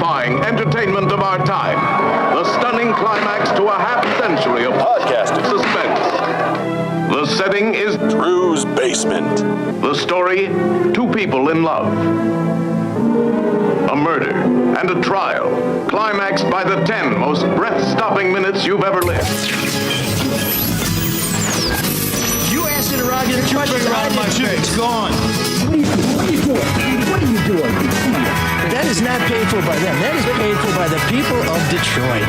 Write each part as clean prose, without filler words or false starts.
electrifying entertainment of our time. The stunning climax to a half-century of podcasting suspense. The setting is Drew's basement. The story, two people in love. A murder and a trial, climaxed by the 10 most breath-stopping minutes you've ever lived. You asked interrogator question around my face. It's gone. What are you doing? That is not paid for by them. That is paid for by the people of Detroit.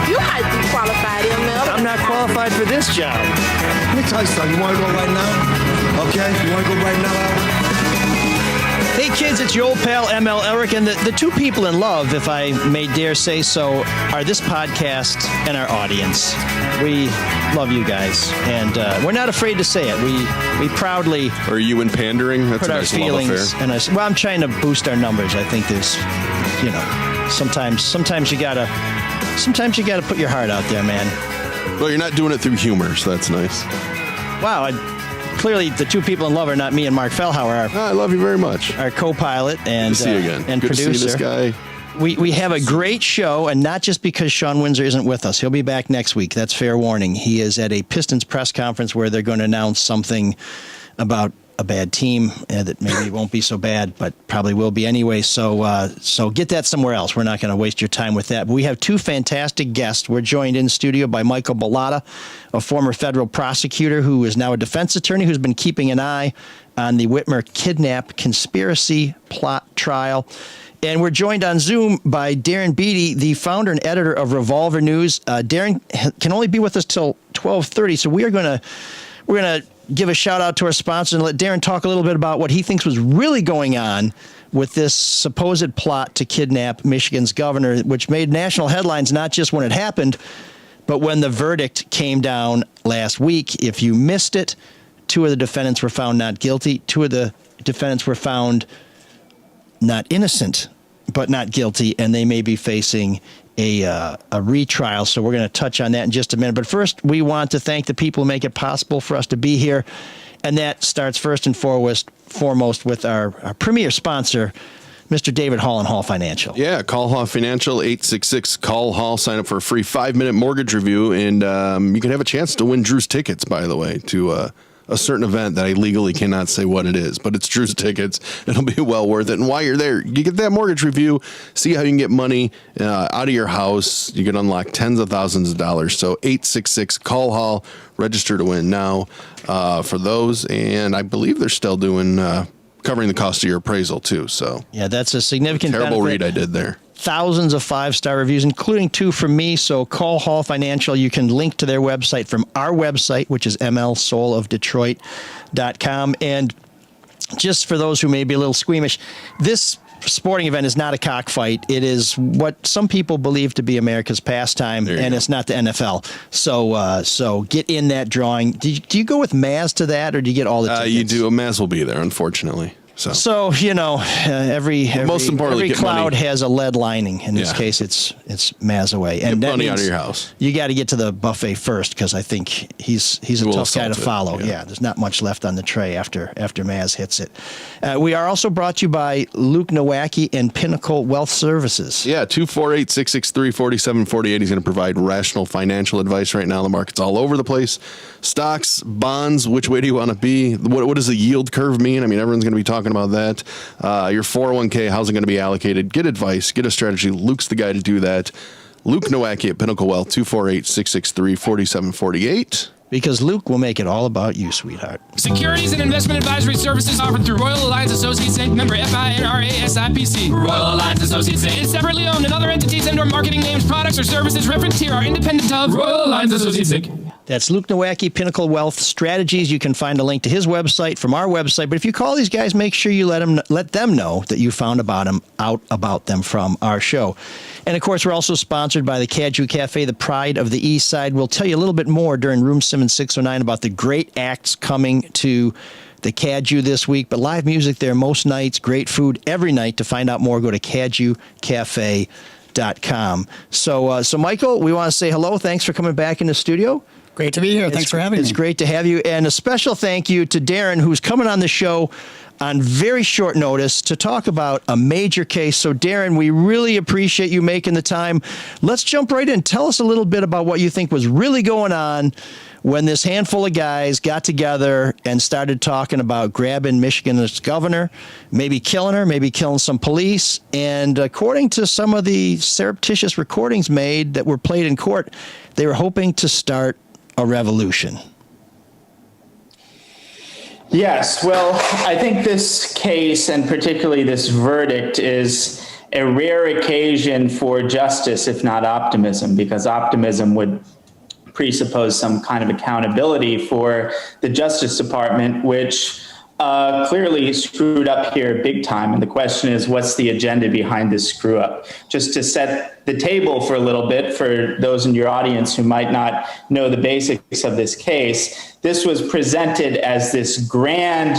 You might be qualified, ML. I'm not qualified for this job. Let me tell you something. You want to go right now? Okay? You want to go right now? Hey kids, it's your old pal ML Eric, and the two people in love, if I may dare say so, are this podcast and our audience. We love you guys, and we're not afraid to say it. We proudly Are you in pandering? That's put a our nice love feelings, affair. and I'm trying to boost our numbers. I think there's, sometimes you gotta put your heart out there, man. Well, you're not doing it through humor, so that's nice. Wow, clearly the two people in love are not me and Mark Fellhauer, I love you very much. our co-pilot and Good to see you again. and Good producer. to see this guy. We have a great show, and not just because Sean Windsor isn't with us. He'll be back next week. That's fair warning. He is at a Pistons press conference where they're going to announce something about a bad team that maybe won't be so bad, but probably will be anyway. So get that somewhere else. We're not going to waste your time with that. But we have two fantastic guests. We're joined in studio by Michael Bellotta, a former federal prosecutor who is now a defense attorney who's been keeping an eye on the Whitmer kidnap conspiracy plot trial. And we're joined on Zoom by Darren Beattie, the founder and editor of Revolver News. Darren can only be with us till 12:30, so we're gonna give a shout out to our sponsor and let Darren talk a little bit about what he thinks was really going on with this supposed plot to kidnap Michigan's governor, which made national headlines not just when it happened, but when the verdict came down last week. If you missed it, two of the defendants were found not guilty. Two of the defendants were found not innocent, but not guilty, and they may be facing a retrial. So we're going to touch on that in just a minute. But first, we want to thank the people who make it possible for us to be here, and that starts first and foremost with our premier sponsor, Mr. David Hall and Hall Financial. Yeah, call Hall Financial, 866-CALL-HALL. Sign up for a free 5-minute mortgage review, and you can have a chance to win Drew's tickets, by the way, to a certain event that I legally cannot say what it is, but it's Drew's tickets. It'll be well worth it. And while you're there, you get that mortgage review, see how you can get money out of your house. You can unlock tens of thousands of dollars. So 866-CALL-HALL, register to win now for those. And I believe they're still doing covering the cost of your appraisal too. So yeah, that's a significant terrible benefit. read I did there. Thousands of 5-star reviews, including 2 from me. So call Hall Financial. You can link to their website from our website, which is mlsoulofdetroit.com. And just for those who may be a little squeamish, this sporting event is not a cockfight. It is what some people believe to be America's pastime, and it's not the NFL. So get in that drawing. Do you go with Maz to that, or do you get all the tickets? You do. Maz will be there, unfortunately. So every most importantly, every cloud money. has a lead lining. In this case, it's Maz away, and get that money out means of your house. You got to get to the buffet first, because I think he's a tough guy to follow. Yeah. There's not much left on the tray after Maz hits it. We are also brought to you by Luke Nowacki and Pinnacle Wealth Services. Yeah, 248-663-4748. He's going to provide rational financial advice right now. The market's all over the place. Stocks, bonds, which way do you want to be? What does the yield curve mean? I mean, everyone's going to be talking about that. Your 401k, how's it going to be allocated? Get advice, get a strategy. Luke's the guy to do that. Luke Nowacki at Pinnacle Wealth, 248-663-4748. Because Luke will make it all about you, sweetheart. Securities and investment advisory services offered through Royal Alliance Associates Inc. Member FINRA SIPC. Royal Alliance Associates Inc. is separately owned, and other entities and/or marketing names, products, or services referenced here are independent of Royal Alliance Associates Inc. That's Luke Nowacki, Pinnacle Wealth Strategies. You can find a link to his website from our website. But if you call these guys, make sure you let them know that you found out about them from our show. And, of course, we're also sponsored by the Caju Cafe, the pride of the East Side. We'll tell you a little bit more during Room Simmons 609 about the great acts coming to the Caju this week. But live music there most nights, great food every night. To find out more, go to cajucafe.com. So, Michael, we want to say hello. Thanks for coming back in the studio. Great to be here. Thanks for having me. It's great to have you. And a special thank you to Darren, who's coming on the show on very short notice to talk about a major case. So, Darren, we really appreciate you making the time. Let's jump right in. Tell us a little bit about what you think was really going on when this handful of guys got together and started talking about grabbing Michigan's governor, maybe killing her, maybe killing some police. And according to some of the surreptitious recordings made that were played in court, they were hoping to start a revolution. Yes, well, I think this case, and particularly this verdict, is a rare occasion for justice, if not optimism, because optimism would presuppose some kind of accountability for the Justice Department, which clearly screwed up here big time. And the question is, what's the agenda behind this screw up? Just to set the table for a little bit for those in your audience who might not know the basics of this case, this was presented as this grand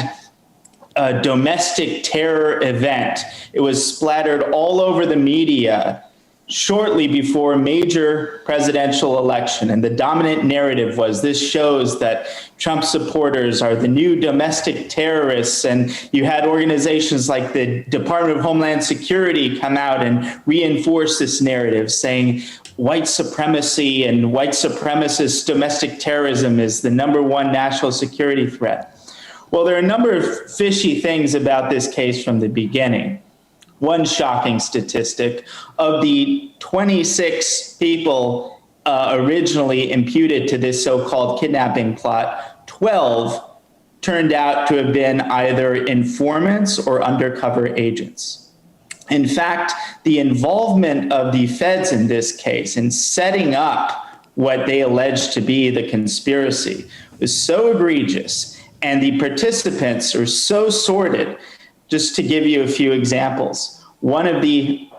domestic terror event. It was splattered all over the media shortly before a major presidential election. And the dominant narrative was this shows that Trump supporters are the new domestic terrorists. And you had organizations like the Department of Homeland Security come out and reinforce this narrative, saying white supremacy and white supremacist domestic terrorism is the #1 national security threat. Well, there are a number of fishy things about this case from the beginning. One shocking statistic, of the 26 people originally imputed to this so-called kidnapping plot, 12 turned out to have been either informants or undercover agents. In fact, the involvement of the feds in this case in setting up what they alleged to be the conspiracy was so egregious, and the participants are so sordid. Just to give you a few examples, one of the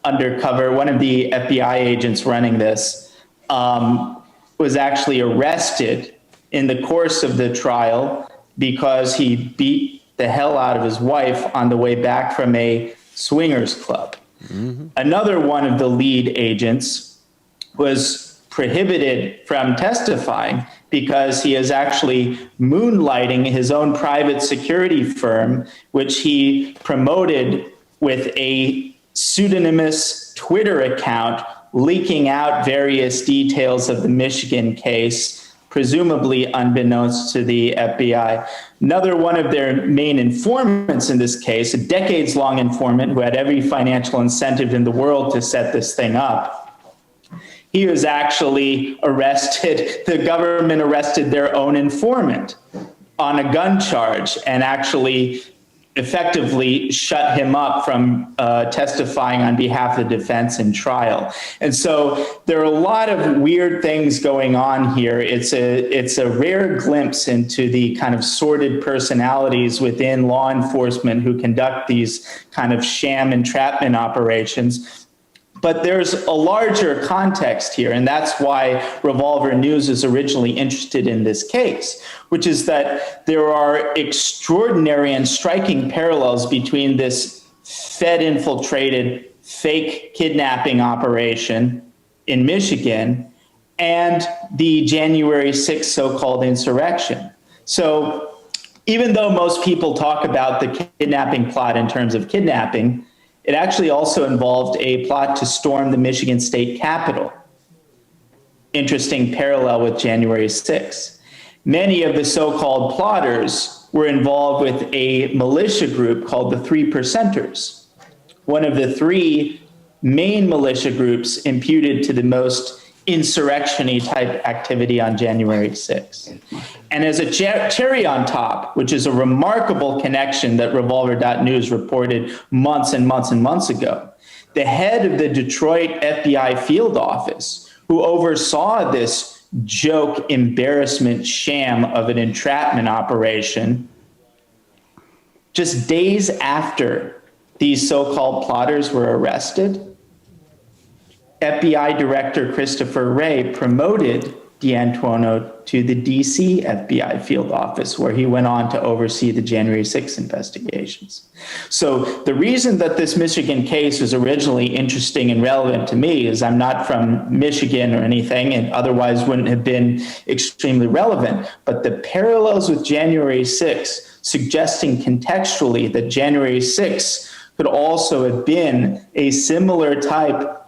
FBI agents running this was actually arrested in the course of the trial because he beat the hell out of his wife on the way back from a swingers club. Mm-hmm. Another one of the lead agents was prohibited from testifying because he is actually moonlighting his own private security firm, which he promoted with a pseudonymous Twitter account, leaking out various details of the Michigan case, presumably unbeknownst to the FBI. Another one of their main informants in this case, a decades-long informant who had every financial incentive in the world to set this thing up, he was actually arrested. The government arrested their own informant on a gun charge and actually effectively shut him up from testifying on behalf of the defense in trial. And so there are a lot of weird things going on here. It's a rare glimpse into the kind of sordid personalities within law enforcement who conduct these kind of sham entrapment operations. But there's a larger context here, and that's why Revolver News is originally interested in this case, which is that there are extraordinary and striking parallels between this Fed-infiltrated fake kidnapping operation in Michigan and the January 6th so-called insurrection. So even though most people talk about the kidnapping plot in terms of kidnapping, it actually also involved a plot to storm the Michigan State Capitol. Interesting parallel with January 6th. Many of the so-called plotters were involved with a militia group called the Three Percenters, one of the three main militia groups imputed to the most insurrection-y type activity on January 6th. And as a cherry on top, which is a remarkable connection that Revolver.News reported months and months and months ago, the head of the Detroit FBI field office, who oversaw this joke, embarrassment, sham of an entrapment operation, just days after these so-called plotters were arrested, FBI Director Christopher Wray promoted D'Antuono to the DC FBI field office, where he went on to oversee the January 6th investigations. So the reason that this Michigan case was originally interesting and relevant to me is I'm not from Michigan or anything, and otherwise wouldn't have been extremely relevant. But the parallels with January 6th suggesting contextually that January 6th could also have been a similar type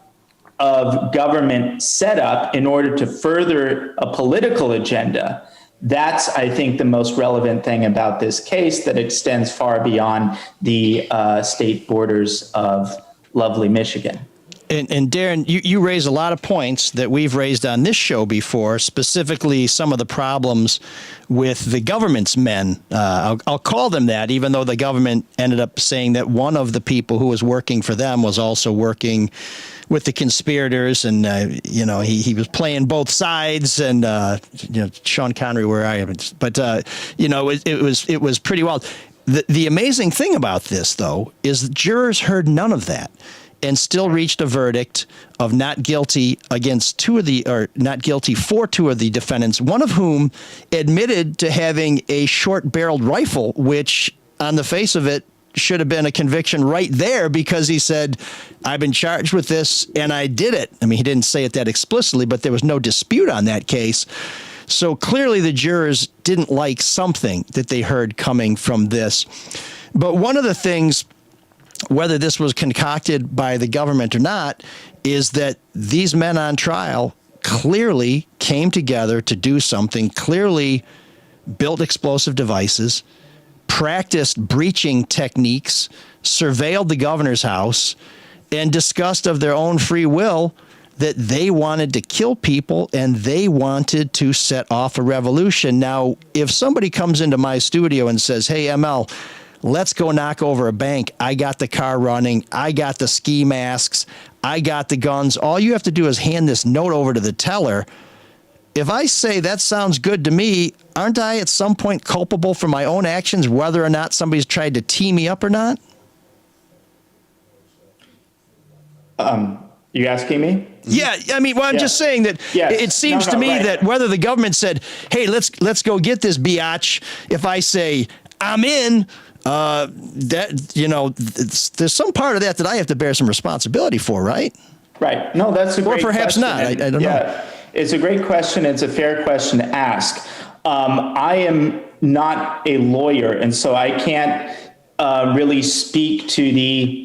of government setup in order to further a political agenda. That's, I think, the most relevant thing about this case that extends far beyond the state borders of lovely Michigan. And Darren, you raise a lot of points that we've raised on this show before, specifically some of the problems with the government's men. I'll call them that, even though the government ended up saying that one of the people who was working for them was also working with the conspirators, and he was playing both sides, and Sean Connery, where I am, but it was pretty wild. The amazing thing about this, though, is the jurors heard none of that and still reached a verdict of not guilty against not guilty for two of the defendants, one of whom admitted to having a short-barreled rifle, which on the face of it should have been a conviction right there, because he said, I've been charged with this and I did it. I mean, he didn't say it that explicitly, but there was no dispute on that case. So clearly the jurors didn't like something that they heard coming from this. But one of the things, whether this was concocted by the government or not, is that these men on trial clearly came together to do something, clearly built explosive devices, practiced breaching techniques, surveilled the governor's house, and discussed of their own free will that they wanted to kill people and they wanted to set off a revolution. Now, if somebody comes into my studio and says, hey, ML, let's go knock over a bank. I got the car running. I got the ski masks. I got the guns. All you have to do is hand this note over to the teller. If I say that sounds good to me, aren't I at some point culpable for my own actions, whether or not somebody's tried to tee me up or not? You asking me? Yeah, I mean, I'm just saying that it seems to me that whether the government said, hey, let's go get this biatch, if I say I'm in, there's some part of that I have to bear some responsibility for, right? Right. No, that's a great question. Or perhaps not. I don't know. It's a great question. It's a fair question to ask. I am not a lawyer, and so I can't really speak to the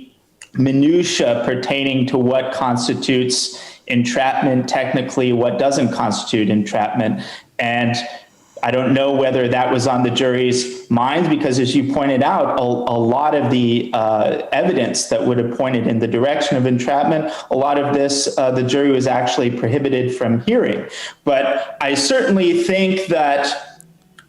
minutia pertaining to what constitutes entrapment technically, what doesn't constitute entrapment. And I don't know whether that was on the jury's minds, because as you pointed out, a lot of the evidence that would have pointed in the direction of entrapment, a lot of this, the jury was actually prohibited from hearing. But I certainly think that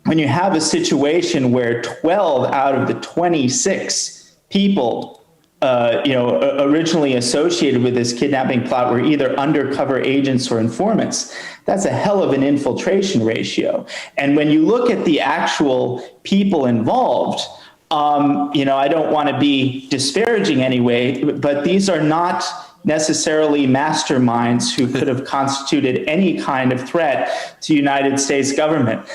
when you have a situation where 12 out of the 26 people originally associated with this kidnapping plot were either undercover agents or informants, that's a hell of an infiltration ratio. And when you look at the actual people involved, I don't want to be disparaging anyway, but these are not necessarily masterminds who could have constituted any kind of threat to United States government.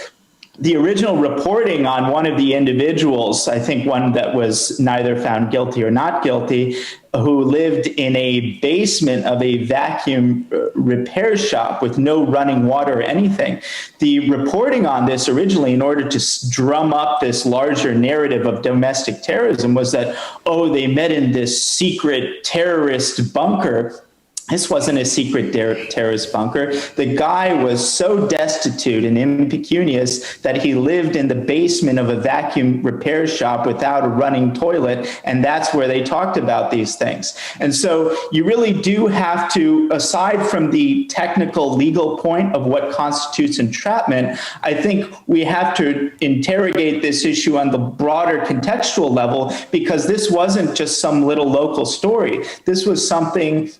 The original reporting on one of the individuals, I think one that was neither found guilty or not guilty, who lived in a basement of a vacuum repair shop with no running water or anything. The reporting on this originally, in order to drum up this larger narrative of domestic terrorism, was that, they met in this secret terrorist bunker. This wasn't a secret terrorist bunker. The guy was so destitute and impecunious that he lived in the basement of a vacuum repair shop without a running toilet, and that's where they talked about these things. And so you really do have to, aside from the technical legal point of what constitutes entrapment, I think we have to interrogate this issue on the broader contextual level, because this wasn't just some little local story. This was something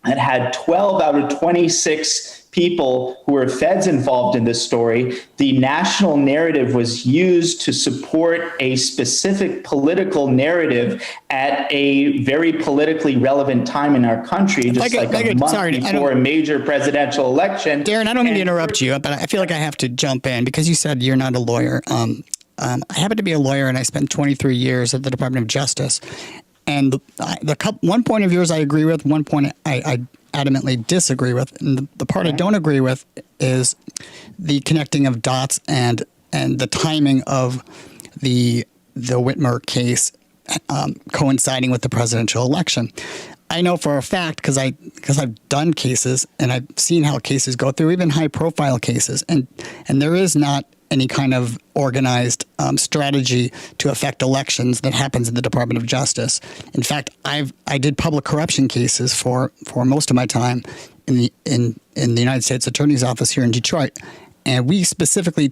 that had 12 out of 26 people who were feds involved in this story. The national narrative was used to support a specific political narrative at a very politically relevant time in our country, just a month before a major presidential election. Darren, I don't mean to interrupt you, but I feel like I have to jump in because you said you're not a lawyer. I happen to be a lawyer, and I spent 23 years at the Department of Justice. And one point of yours I agree with, one point I adamantly disagree with. And the part I don't agree with is the connecting of dots and the timing of the the Whitmer case coinciding with the presidential election. I know for a fact because I've done cases and I've seen how cases go through, even high profile cases, and there is not any kind of organized strategy to affect elections that happens in the Department of Justice. In fact, I did public corruption cases for most of my time in the United States Attorney's Office here in Detroit, and we specifically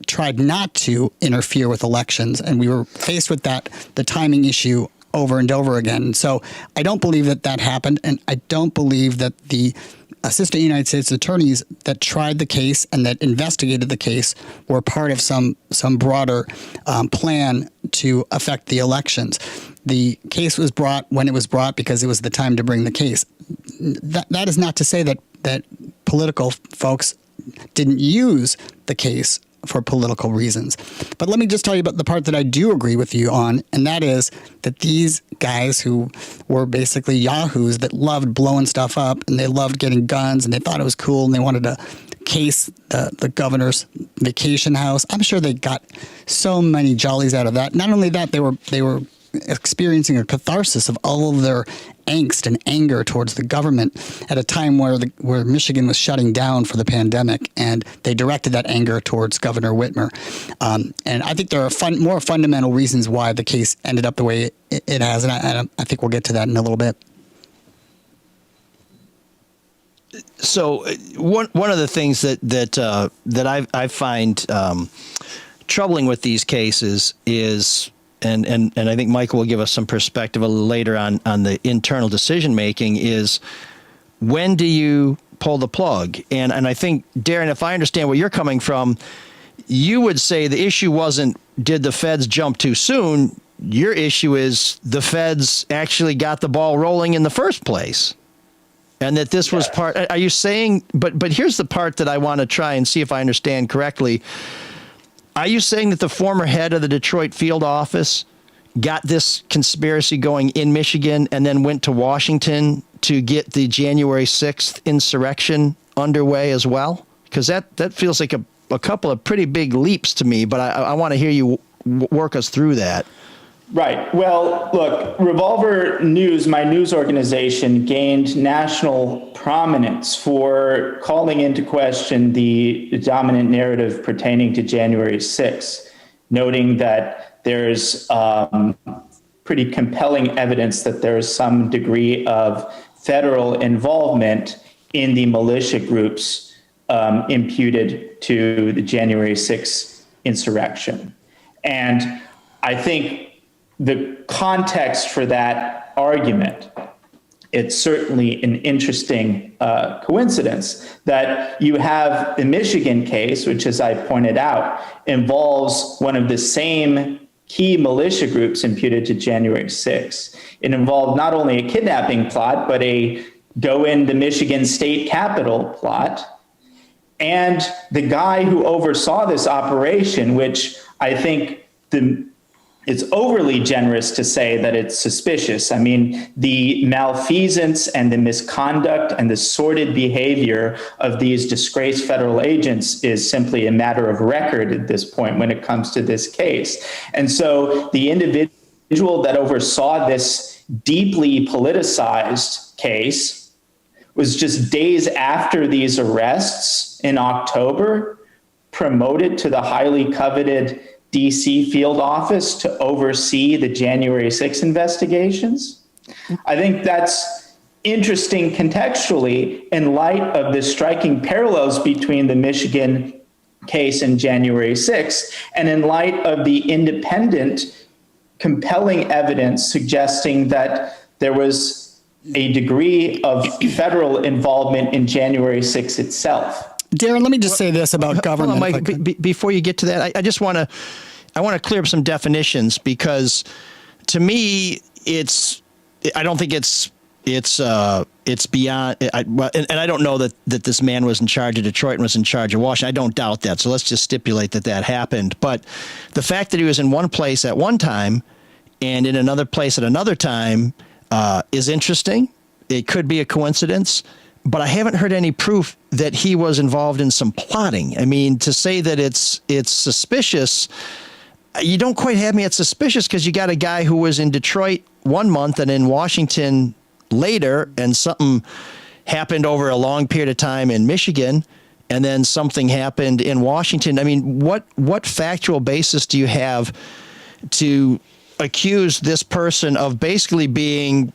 tried not to interfere with elections, and we were faced with the timing issue over and over again. So I don't believe that happened, and I don't believe that the assistant United States attorneys that tried the case and that investigated the case were part of some broader plan to affect the elections. The case was brought when it was brought because it was the time to bring the case. That is not to say that political folks didn't use the case for political reasons. But let me just tell you about the part that I do agree with you on, and that is that these guys who were basically yahoos that loved blowing stuff up and they loved getting guns and they thought it was cool and they wanted to case the governor's vacation house. I'm sure they got so many jollies out of that. Not only that, they were experiencing a catharsis of all of their angst and anger towards the government at a time where Michigan was shutting down for the pandemic, and they directed that anger towards Governor Whitmer. And I think there are more fundamental reasons why the case ended up the way it has, and I think we'll get to that in a little bit. So one of the things that I find troubling with these cases is, and I think Michael will give us some perspective a little later on the internal decision making, is when do you pull the plug? And I think, Darren, if I understand where you're coming from, you would say the issue wasn't did the feds jump too soon. Your issue is the feds actually got the ball rolling in the first place. And that this was part. Are you saying? But here's the part that I want to try and see if I understand correctly. Are you saying that the former head of the Detroit field office got this conspiracy going in Michigan and then went to Washington to get the January 6th insurrection underway as well? Because that feels like a couple of pretty big leaps to me, but I want to hear you work us through that. Right. Well, look, Revolver News, my news organization, gained national prominence for calling into question the dominant narrative pertaining to January 6th, noting that there's pretty compelling evidence that there's some degree of federal involvement in the militia groups imputed to the January 6th insurrection. And I think the context for that argument, it's certainly an interesting coincidence that you have the Michigan case, which, as I pointed out, involves one of the same key militia groups imputed to January 6th. It involved not only a kidnapping plot, but a go into Michigan state capitol plot. And the guy who oversaw this operation, which I think it's overly generous to say that it's suspicious. I mean, the malfeasance and the misconduct and the sordid behavior of these disgraced federal agents is simply a matter of record at this point when it comes to this case. And so the individual that oversaw this deeply politicized case was just days after these arrests in October promoted to the highly coveted DC field office to oversee the January 6th investigations. I think that's interesting contextually in light of the striking parallels between the Michigan case and January 6th, and in light of the independent, compelling evidence suggesting that there was a degree of federal involvement in January 6th itself. Darren, let me just say this about government. Hold on, Mike, before you get to that, I just want to clear up some definitions, because to me, I don't think it's beyond. And I don't know that this man was in charge of Detroit and was in charge of Washington. I don't doubt that. So let's just stipulate that happened. But the fact that he was in one place at one time and in another place at another time is interesting. It could be a coincidence. But I haven't heard any proof that he was involved in some plotting. I mean, to say that it's suspicious, you don't quite have me at suspicious because you got a guy who was in Detroit 1 month and in Washington later, and something happened over a long period of time in Michigan, and then something happened in Washington. I mean, what factual basis do you have to accuse this person of basically being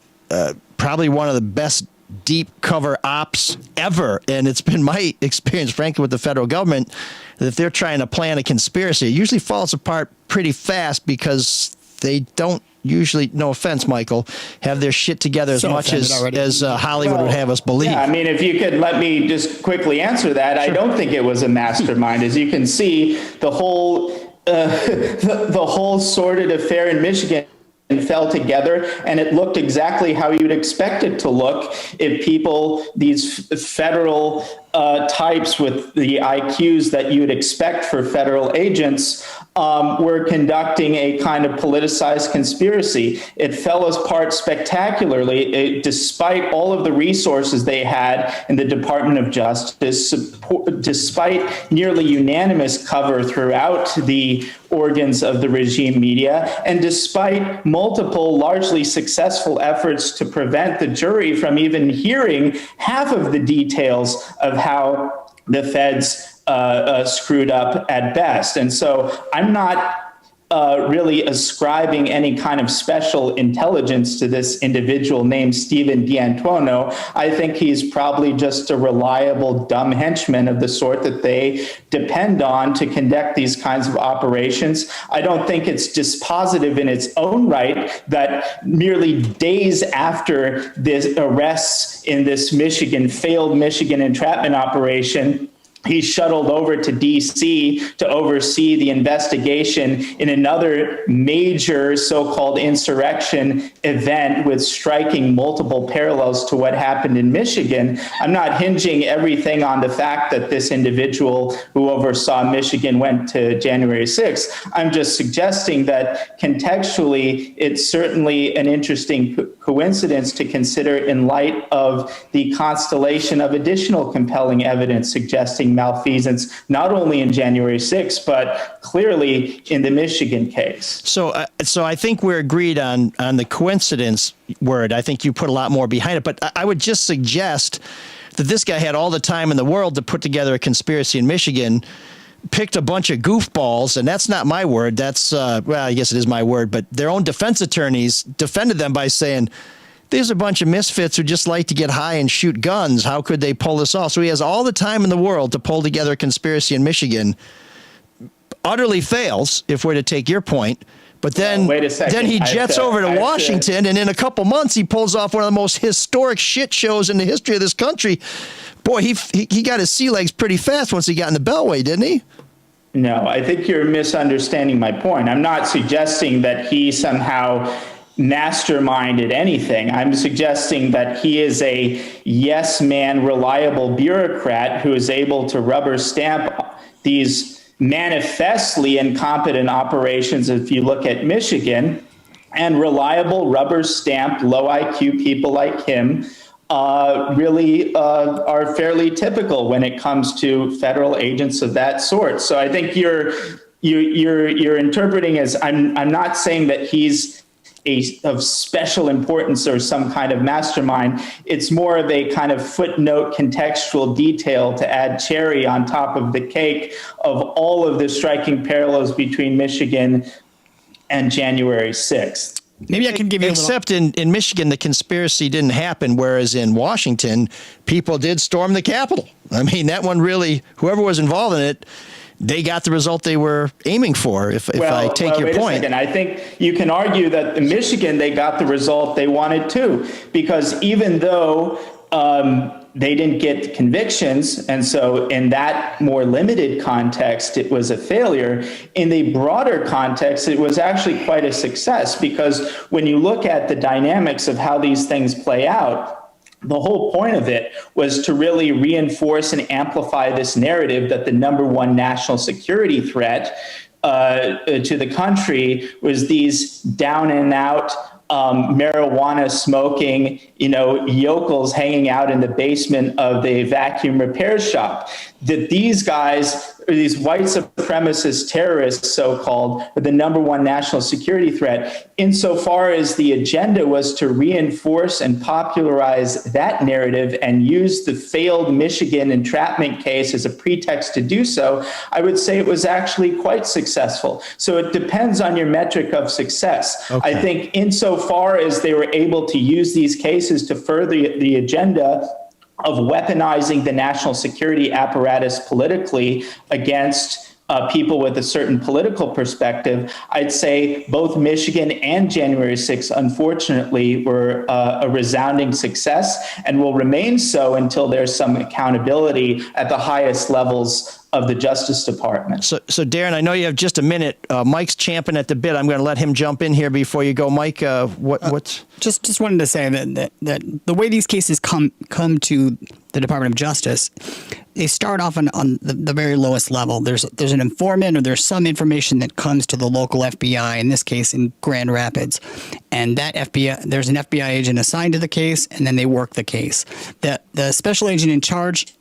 probably one of the best deep cover ops ever? And it's been my experience, frankly, with the federal government, that if they're trying to plan a conspiracy, it usually falls apart pretty fast because they don't usually, no offense, Michael, have their shit together as much as Hollywood would have us believe. Yeah, I mean, if you could let me just quickly answer that, sure. I don't think it was a mastermind. As you can see, the whole the whole sordid affair in Michigan fell together, and it looked exactly how you'd expect it to look if people, these federal types with the IQs that you'd expect for federal agents, were conducting a kind of politicized conspiracy. It fell apart spectacularly, despite all of the resources they had in the Department of Justice, despite nearly unanimous cover throughout the organs of the regime media, and despite multiple largely successful efforts to prevent the jury from even hearing half of the details of how the feds screwed up at best. And so I'm not really ascribing any kind of special intelligence to this individual named Stephen D'Antuono. I think he's probably just a reliable dumb henchman of the sort that they depend on to conduct these kinds of operations. I don't think it's dispositive in its own right that merely days after the arrests in this failed Michigan entrapment operation, he shuttled over to D.C. to oversee the investigation in another major so-called insurrection event with striking multiple parallels to what happened in Michigan. I'm not hinging everything on the fact that this individual who oversaw Michigan went to January 6th. I'm just suggesting that contextually, it's certainly an interesting coincidence to consider in light of the constellation of additional compelling evidence suggesting malfeasance, not only in January 6th, but clearly in the Michigan case. So I think we're agreed on the coincidence word. I think you put a lot more behind it, but I would just suggest that this guy had all the time in the world to put together a conspiracy in Michigan, picked a bunch of goofballs, and that's not my word. That's, well, I guess it is my word, but their own defense attorneys defended them by saying, these are a bunch of misfits who just like to get high and shoot guns. How could they pull this off? So he has all the time in the world to pull together a conspiracy in Michigan. Utterly fails, if we're to take your point. But then, then he jets over to Washington, and in a couple months, he pulls off one of the most historic shit shows in the history of this country. Boy, he got his sea legs pretty fast once he got in the Beltway, didn't he? No, I think you're misunderstanding my point. I'm not suggesting that he somehow masterminded anything. I'm suggesting that he is a yes man, reliable bureaucrat who is able to rubber stamp these manifestly incompetent operations. If you look at Michigan, and reliable rubber stamped low IQ people like him really are fairly typical when it comes to federal agents of that sort. So I think you're interpreting as I'm not saying that he's of special importance or some kind of mastermind. It's more of a kind of footnote contextual detail to add cherry on top of the cake of all of the striking parallels between Michigan and January 6th. Maybe I can give you Except in Michigan, the conspiracy didn't happen, whereas in Washington, people did storm the Capitol. I mean, that one really, whoever was involved in it, they got the result they were aiming for, if I take your point. I think you can argue that in Michigan, they got the result they wanted too, because even though they didn't get convictions, and so in that more limited context, it was a failure. In the broader context, it was actually quite a success, because when you look at the dynamics of how these things play out, the whole point of it was to really reinforce and amplify this narrative that the number one national security threat to the country was these down and out marijuana smoking, yokels hanging out in the basement of the vacuum repair shop. That these guys or these white supremacist terrorists, so-called, are the number one national security threat, insofar as the agenda was to reinforce and popularize that narrative and use the failed Michigan entrapment case as a pretext to do so, I would say it was actually quite successful. So it depends on your metric of success. Okay. I think insofar as they were able to use these cases to further the agenda of weaponizing the national security apparatus politically against people with a certain political perspective, I'd say both Michigan and January 6th, unfortunately, were a resounding success and will remain so until there's some accountability at the highest levels of the Justice Department. So Darren, I know you have just a minute. Mike's champing at the bit. I'm going to let him jump in here before you go. Mike, what's... Just wanted to say that the way these cases come to the Department of Justice, they start off on the very lowest level. There's an informant, or there's some information that comes to the local FBI, in this case in Grand Rapids, and that there's an FBI agent assigned to the case, and then they work the case. The special agent in charge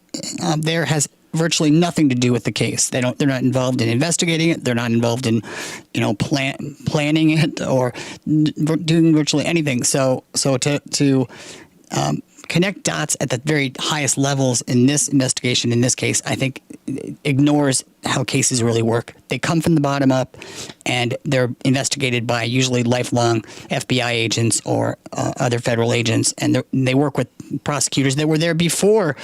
there has virtually nothing to do with the case. They're not involved in investigating it. They're not involved in, planning it or doing virtually anything. So to connect dots at the very highest levels in this investigation, in this case, I think ignores how cases really work. They come from the bottom up, and they're investigated by usually lifelong FBI agents or other federal agents, and they work with prosecutors that were there before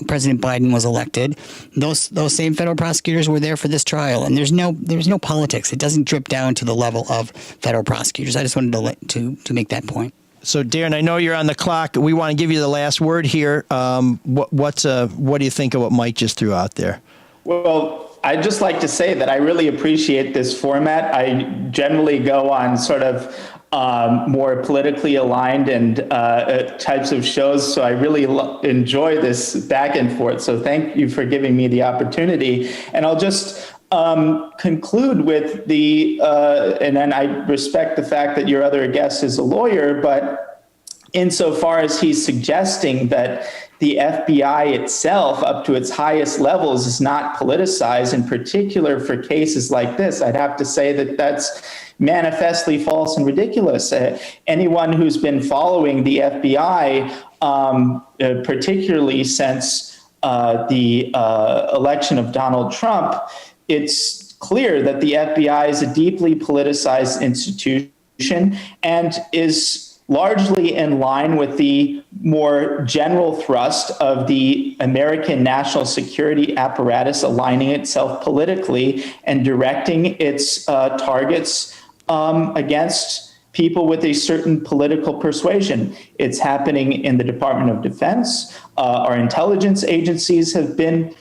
President Biden was elected. Those same federal prosecutors were there for this trial, and there's no politics. It doesn't drip down to the level of federal prosecutors. I just wanted to make that point. So, Darren, I know you're on the clock. We want to give you the last word here. What do you think of what Mike just threw out there? Well, I'd just like to say that I really appreciate this format. I generally go on sort of more politically aligned and types of shows, so I really enjoy this back and forth. So thank you for giving me the opportunity. And I'll just conclude with and then I respect the fact that your other guest is a lawyer, but insofar as he's suggesting that the FBI itself, up to its highest levels, is not politicized, in particular for cases like this, I'd have to say that that's manifestly false and ridiculous. Anyone who's been following the FBI, particularly since the election of Donald Trump, it's clear that the FBI is a deeply politicized institution and is largely in line with the more general thrust of the American national security apparatus aligning itself politically and directing its targets against people with a certain political persuasion. It's happening in the Department of Defense. Our intelligence agencies have been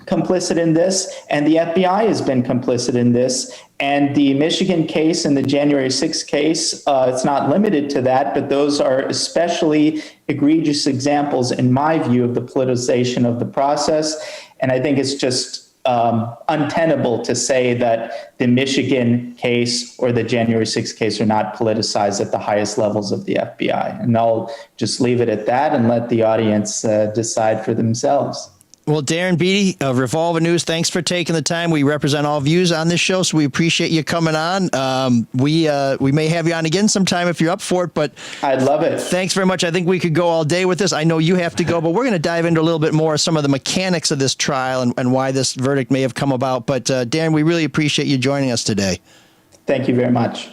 complicit in this, and the FBI has been complicit in this. And the Michigan case and the January 6th case, it's not limited to that, but those are especially egregious examples, in my view, of the politicization of the process. And I think it's just untenable to say that the Michigan case or the January 6th case are not politicized at the highest levels of the FBI. And I'll just leave it at that and let the audience decide for themselves. Well, Darren Beattie of Revolver News, thanks for taking the time. We represent all views on this show, so we appreciate you coming on. We may have you on again sometime if you're up for it, but I'd love it. Thanks very much. I think we could go all day with this. I know you have to go, but we're going to dive into a little bit more of some of the mechanics of this trial and why this verdict may have come about. But Darren, we really appreciate you joining us today. Thank you very much.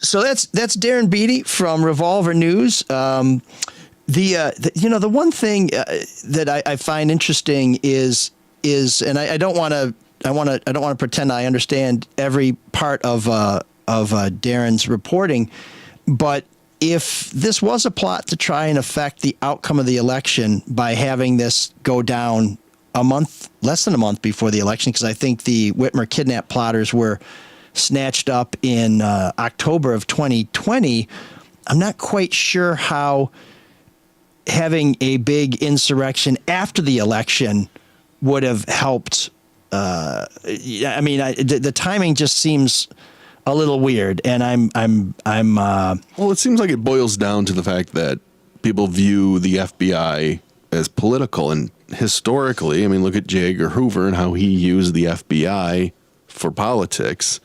So that's Darren Beattie from Revolver News. The one thing that I find interesting is and I don't want to pretend I understand every part of Darren's reporting, but if this was a plot to try and affect the outcome of the election by having this go down less than a month before the election, because I think the Whitmer kidnap plotters were snatched up in October of 2020, I'm not quite sure how having a big insurrection after the election would have helped. The timing just seems a little weird, and I'm. Well, it seems like it boils down to the fact that people view the FBI as political. And historically, I mean, look at J. Edgar Hoover and how he used the FBI for politics.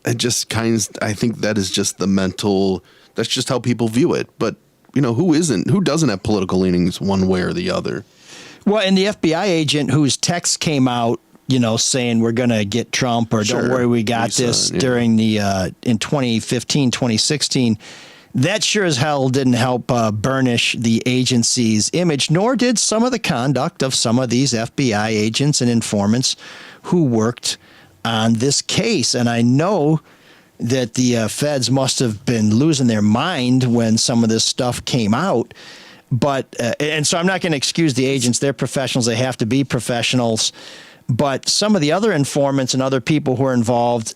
It just I think that is just that's just how people view it. But, who doesn't have political leanings one way or the other? Well, and the FBI agent whose text came out, saying we're going to get Trump or don't worry, we got this during in 2015, 2016, that sure as hell didn't help burnish the agency's image, nor did some of the conduct of some of these FBI agents and informants who worked on this case. And I know that the feds must have been losing their mind when some of this stuff came out. But and so I'm not going to excuse the agents. They're professionals. They have to be professionals. But some of the other informants and other people who are involved,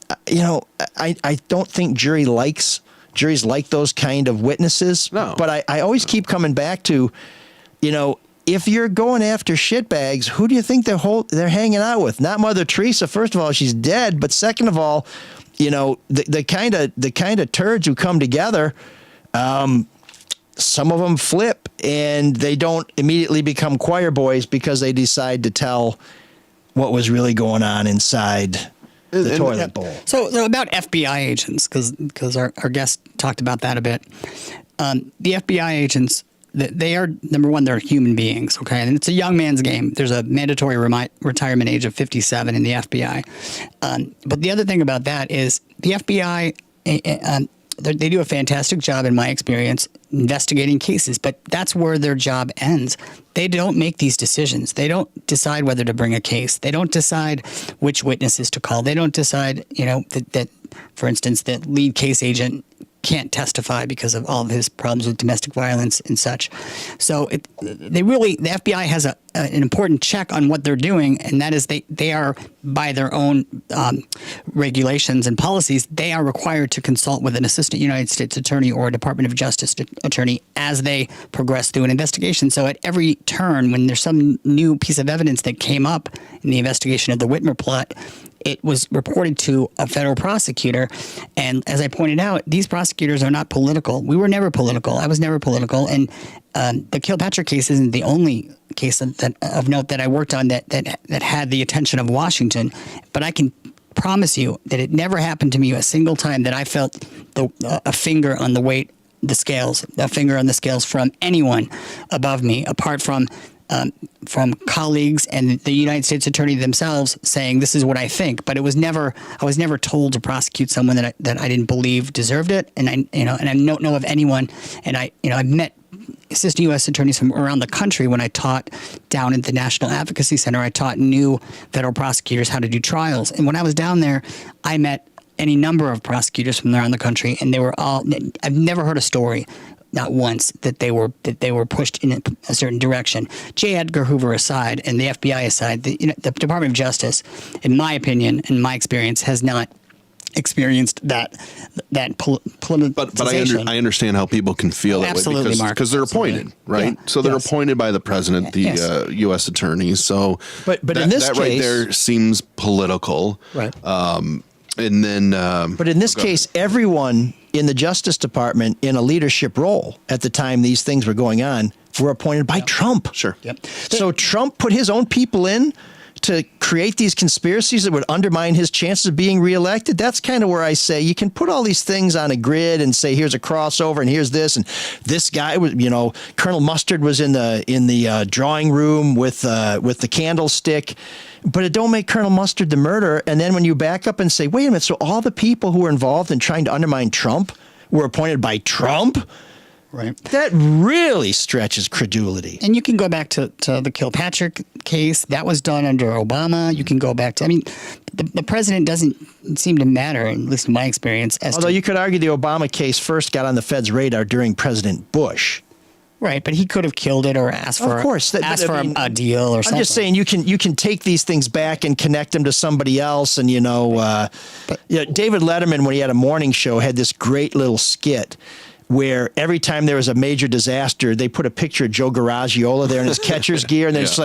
I don't think juries like those kind of witnesses. No. But I always keep coming back to, if you're going after shitbags, who do you think they're hanging out with? Not Mother Teresa. First of all, she's dead. But second of all, the kind of turds who come together, some of them flip and they don't immediately become choir boys because they decide to tell what was really going on inside the toilet bowl. So about FBI agents, because our guest talked about that a bit. The FBI agents, they are, number one, they're human beings, okay? And it's a young man's game. There's a mandatory retirement age of 57 in the FBI. But the other thing about that is the FBI, they do a fantastic job, in my experience, investigating cases, but that's where their job ends. They don't make these decisions. They don't decide whether to bring a case. They don't decide which witnesses to call. They don't decide, that for instance, that lead case agent can't testify because of all of his problems with domestic violence and such. So the FBI has an important check on what they're doing, and that is they are, by their own regulations and policies, they are required to consult with an assistant United States attorney or a Department of Justice attorney as they progress through an investigation. So at every turn, when there's some new piece of evidence that came up in the investigation of the Whitmer plot, it was reported to a federal prosecutor. And as I pointed out, these prosecutors are not political. We were never political. I was never political. And the Kilpatrick case isn't the only case of note that I worked on that had the attention of Washington. But I can promise you that it never happened to me a single time that I felt a finger on the scales from anyone above me, apart from colleagues and the United States Attorney themselves saying this is what I think. But I was never told to prosecute someone that I didn't believe deserved it. And I don't know of anyone. And I've met assistant U.S. attorneys from around the country when I taught down at the National Advocacy Center. I taught new federal prosecutors how to do trials. And when I was down there, I met any number of prosecutors from around the country, and they were all. I've never heard a story, not once, that they were pushed in a certain direction. J. Edgar Hoover aside, and the FBI aside, the Department of Justice, in my opinion, in my experience, has not experienced that politicization. But I understand how people can feel that Absolutely, way Mark. because they're appointed, right? Yeah. So they're Yes. appointed by the president, the U.S. attorney. So, But in this that case, right there seems political, Right. And then, but in this case, everyone in the Justice Department in a leadership role at the time these things were going on were appointed by Trump. sure, Yep. So Trump put his own people in to create these conspiracies that would undermine his chances of being reelected. That's kind of where I say you can put all these things on a grid and say here's a crossover and here's this and this guy was, Colonel Mustard was in the drawing room with the candlestick, but it don't make Colonel Mustard the murderer. And then when you back up and say, wait a minute, so all the people who were involved in trying to undermine Trump were appointed by Trump? Right. That really stretches credulity. And you can go back to the Kilpatrick case. That was done under Obama. You can go back to, the president doesn't seem to matter, at least in my experience. Although you could argue the Obama case first got on the Fed's radar during President Bush. Right, but he could have killed it or asked for a deal or something. I'm just saying you can take these things back and connect them to somebody else. And, David Letterman, when he had a morning show, had this great little skit where every time there was a major disaster, they put a picture of Joe Garagiola there in his catcher's gear, and it's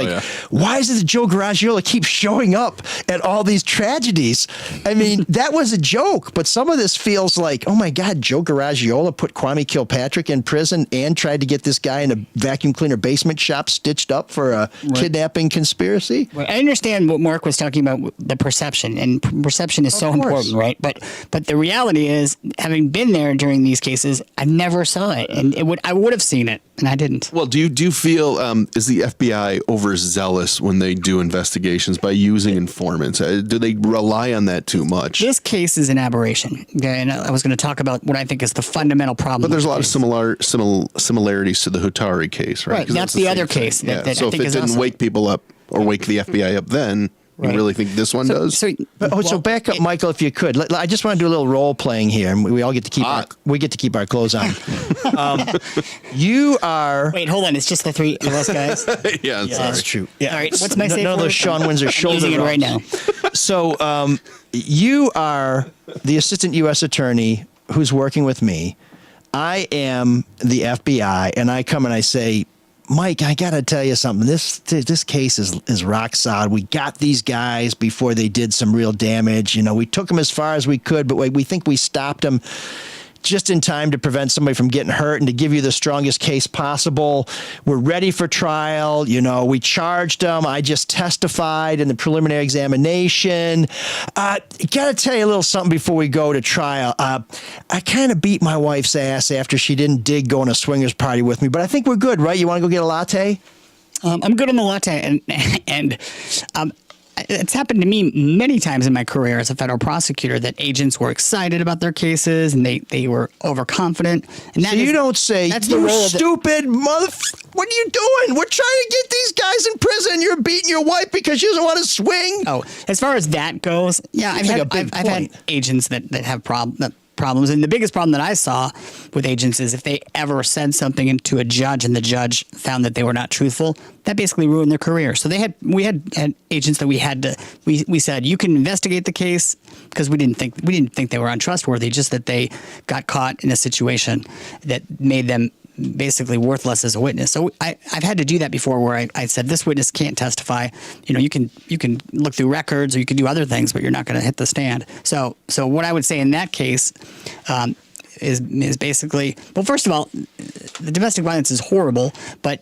why is it that Joe Garagiola keeps showing up at all these tragedies? I mean, that was a joke, but some of this feels like, oh my God, Joe Garagiola put Kwame Kilpatrick in prison and tried to get this guy in a vacuum cleaner basement shop stitched up for a kidnapping conspiracy. Right. I understand what Mark was talking about, the perception, and perception is so important, right? But the reality is, having been there during these cases, I never saw it, and I would have seen it, and I didn't. Well, do you feel is the FBI overzealous when they do investigations by using informants? Do they rely on that too much? This case is an aberration. Okay, and I was going to talk about what I think is the fundamental problem. But there's a lot of similarities to the Hutari case, right? Right, that's the other case. Yeah. That So I if think it is didn't also wake people up or wake the FBI up then, you really think this one does? So back up, Michael, if you could. I just want to do a little role playing here, and we all get to keep our clothes on. You are. Wait, hold on. It's just the three of us guys. Yeah, That's true. Yeah. All right. What's my safe No, word? those Sean Windsor shoulder using it right now. So you are the assistant U.S. attorney who's working with me. I am the FBI, and I come and I say, Mike, I got to tell you something. This case is rock solid. We got these guys before they did some real damage. You know, we took them as far as we could, but we think we stopped them just in time to prevent somebody from getting hurt and to give you the strongest case possible. We're ready for trial. You know, we charged them. I just testified in the preliminary examination. Got to tell you a little something before we go to trial. I kind of beat my wife's ass after she didn't dig going to a swingers party with me, but I think we're good, right? You want to go get a latte? I'm good on the latte, and it's happened to me many times in my career as a federal prosecutor that agents were excited about their cases and they were overconfident. And that so you don't say, that's the you role of stupid mother. What are you doing? We're trying to get these guys in prison. You're beating your wife because she doesn't want to swing. Oh, as far as that goes, yeah, I've had agents that have problems. And the biggest problem that I saw with agents is if they ever said something to a judge and the judge found that they were not truthful, that basically ruined their career. So we had agents that we said, you can investigate the case because we didn't think they were untrustworthy, just that they got caught in a situation that made them basically worthless as a witness. So I've had to do that before where I said, this witness can't testify. You know, you can look through records or you can do other things, but you're not going to hit the stand. So what I would say in that case is basically, well, first of all, the domestic violence is horrible, but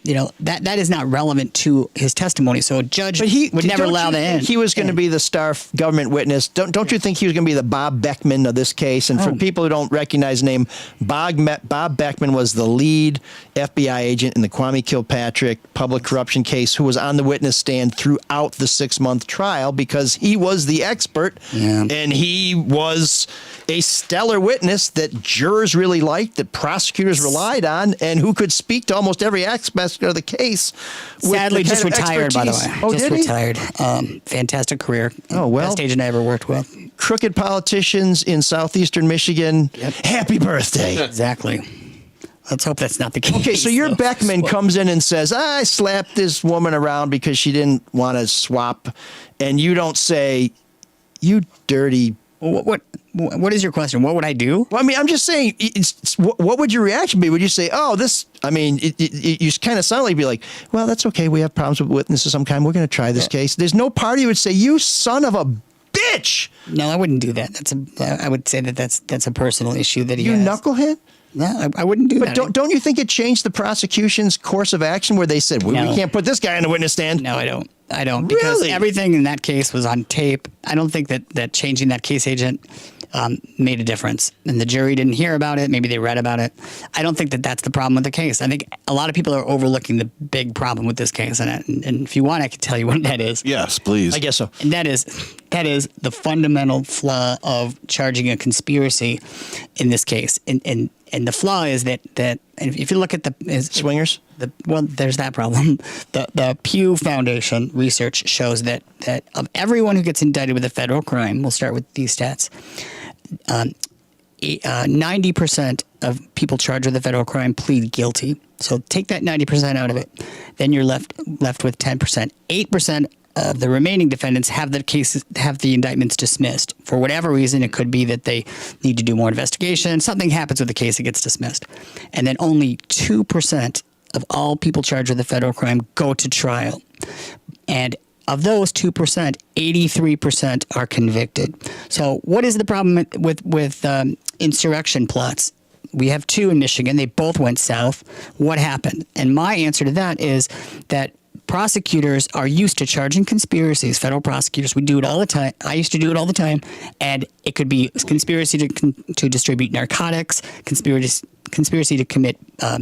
you know, that is not relevant to his testimony. So a judge would never allow that in. He was going to be the star government witness. Don't you think he was going to be the Bob Beckman of this case? And for people who don't recognize the name, Bob Beckman was the lead FBI agent in the Kwame Kilpatrick public corruption case who was on the witness stand throughout the 6-month trial because he was the expert and he was a stellar witness that jurors really liked, that prosecutors relied on, and who could speak to almost every aspect of the case. Sadly, just retired, by the way. Oh, just did he? retired. Fantastic career. Oh, well. Best agent I ever worked with. Crooked politicians in southeastern Michigan. Yep. Happy birthday. Exactly. Let's hope that's not the case. Okay, so your Beckman comes in and says, I slapped this woman around because she didn't want to swap, and you don't say, you dirty... What is your question? What would I do? Well, I mean, I'm just saying, what would your reaction be? Would you say, oh, this, I mean, you kind of sound like, be like, well, that's okay. We have problems with witnesses of some kind. We're going to try this case. There's no party who would say, you son of a bitch. No, I wouldn't do that. I would say that's a personal issue that he has. You knucklehead? No, I wouldn't do that. But don't you think it changed the prosecution's course of action where they said, we can't put this guy on the witness stand? No, I don't. Because everything in that case was on tape. I don't think that changing that case agent made a difference. And the jury didn't hear about it. Maybe they read about it. I don't think that's the problem with the case. I think a lot of people are overlooking the big problem with this case. And if you want, I can tell you what that is. Yes, please. I guess so. And that is the fundamental flaw of charging a conspiracy in this case. And the flaw is that if you look at the swingers, there's that problem. The Pew Foundation research shows that of everyone who gets indicted with a federal crime, we'll start with these stats. 90% of people charged with a federal crime plead guilty. So take that 90% out of it, then you're left with 10%. 8% the remaining defendants have the indictments dismissed for whatever reason. It could be that they need to do more investigation. Something happens with the case, it gets dismissed, and then only 2% of all people charged with a federal crime go to trial, and of those 2%, 83% are convicted. So, what is the problem with insurrection plots? We have 2 in Michigan. They both went south. What happened? And my answer to that is that prosecutors are used to charging conspiracies. Federal prosecutors, we do it all the time. I used to do it all the time, and it could be conspiracy to distribute narcotics, conspiracy to commit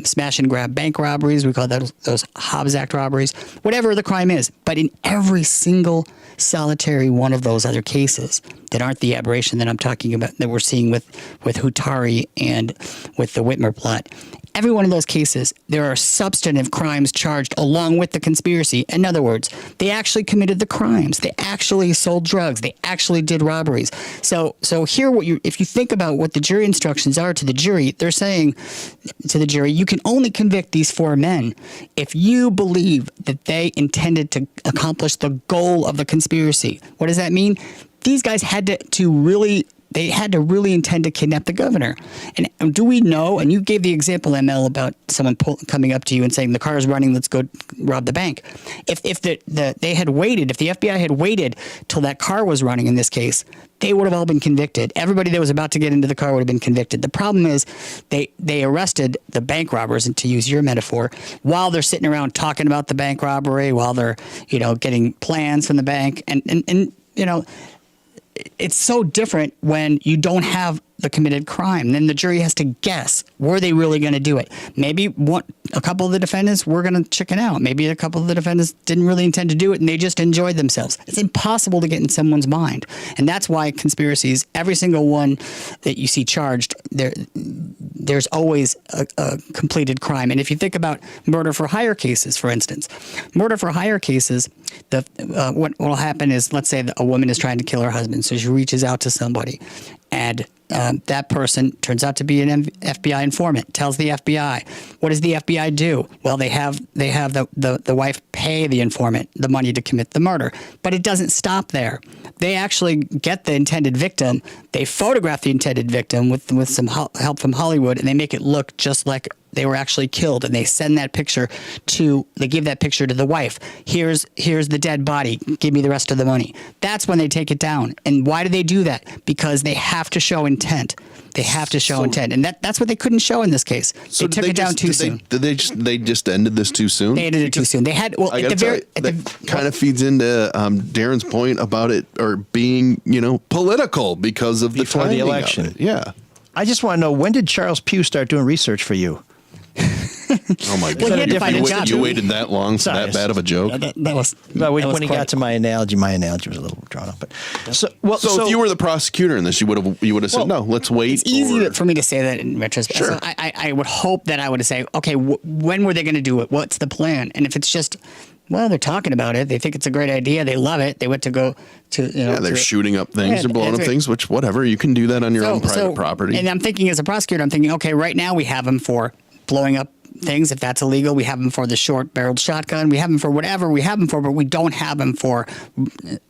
smash and grab bank robberies. We call those Hobbs Act robberies. Whatever the crime is, but in every single solitary one of those other cases that aren't the aberration that I'm talking about, that we're seeing with Hutari and with the Whitmer plot. Every one of those cases, there are substantive crimes charged along with the conspiracy. In other words, they actually committed the crimes. They actually sold drugs. They actually did robberies. So here, if you think about what the jury instructions are to the jury, they're saying to the jury, you can only convict these 4 men if you believe that they intended to accomplish the goal of the conspiracy. What does that mean? These guys had to really intend to kidnap the governor. And do we know, and you gave the example, ML, about someone coming up to you and saying, the car is running, let's go rob the bank. If they had waited, if the FBI had waited till that car was running in this case, they would have all been convicted. Everybody that was about to get into the car would have been convicted. The problem is they arrested the bank robbers, and to use your metaphor, while they're sitting around talking about the bank robbery, while they're, getting plans from the bank. And it's so different when you don't have the committed crime. Then the jury has to guess, were they really going to do it? Maybe a couple of the defendants were going to chicken out. Maybe a couple of the defendants didn't really intend to do it and they just enjoyed themselves. It's impossible to get in someone's mind. And that's why conspiracies, every single one that you see charged, there's always a completed crime. And if you think about murder for hire cases, for instance, murder for hire cases, what will happen is, let's say a woman is trying to kill her husband, so she reaches out to somebody, and that person turns out to be an FBI informant, tells the FBI. What does the FBI do? Well, they have the wife pay the informant the money to commit the murder. But it doesn't stop there. They actually get the intended victim. They photograph the intended victim with some help from Hollywood, and they make it look just like they were actually killed, and they send that picture they give that picture to the wife. Here's the dead body. Give me the rest of the money. That's when they take it down. And why do they do that? Because they have to show intent. They have to show intent, and that's what they couldn't show in this case. They took it down too soon. They just ended this too soon? They ended it too soon. They had that kind of feeds into Darren's point about it or being political because of before the election. Of it. Yeah. I just want to know, when did Charles Pugh start doing research for you? Oh my God! Well, he had to find a job. You waited that long for that bad of a joke? When he got to my analogy was a little drawn up. But so if you were the prosecutor in this, you would have said, no, let's wait. It's easy for me to say that in retrospect. Sure. So I would hope that I would say, okay, when were they going to do it? What's the plan? And if it's just, well, they're talking about it, they think it's a great idea, they love it, they went to go to they're shooting up things, they're blowing up things, which whatever, you can do that on your own private property. And I'm thinking, as a prosecutor, okay, right now we have them for blowing up things. If that's illegal, we have them for the short-barreled shotgun. We have them for whatever we have them for, but we don't have them for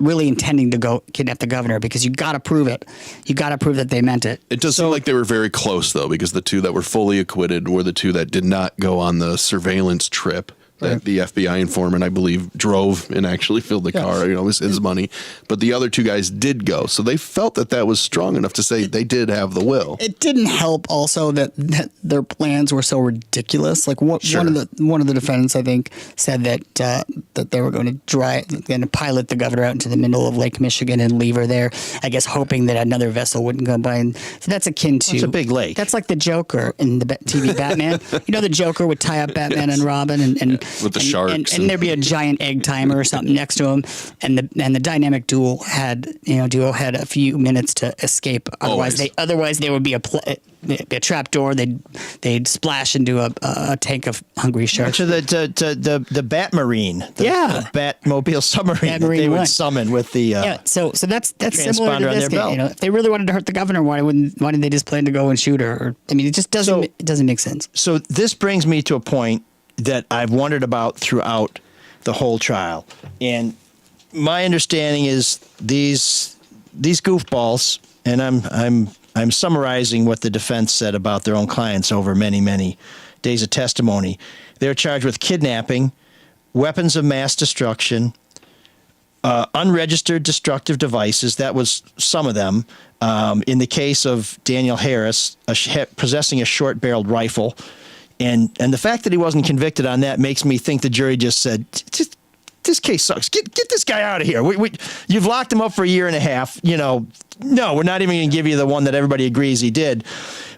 really intending to go kidnap the governor, because you got to prove it. You got to prove that they meant it. It does seem like they were very close, though, because the 2 that were fully acquitted were the 2 that did not go on the surveillance trip that the FBI informant, I believe, drove and actually filled the car, with his money. But the other 2 guys did go. So they felt that was strong enough to say they did have the will. It didn't help also that their plans were so ridiculous. Like one of the defendants, I think, said that they were going to pilot the governor out into the middle of Lake Michigan and leave her there, I guess hoping that another vessel wouldn't come by. And so that's akin to... It's a big lake. That's like the Joker in the TV Batman. The Joker would tie up Batman and Robin and with the sharks, and there'd be a giant egg timer or something next to him, and the dynamic duo had a few minutes to escape. Otherwise, they would be a trap door. They'd splash into a tank of hungry sharks. So the Batmarine, the Batmobile submarine that they would summon with the So that's similar to this game. If they really wanted to hurt the governor, why didn't they just plan to go and shoot her? It just doesn't make sense. So this brings me to a point that I've wondered about throughout the whole trial. And my understanding is these goofballs, and I'm summarizing what the defense said about their own clients over many, many days of testimony. They're charged with kidnapping, weapons of mass destruction, unregistered destructive devices. That was some of them. In the case of Daniel Harris, possessing a short-barreled rifle. And the fact that he wasn't convicted on that makes me think the jury just said, this case sucks. Get this guy out of here. You've locked him up for a year and a half. No, we're not even going to give you the one that everybody agrees he did.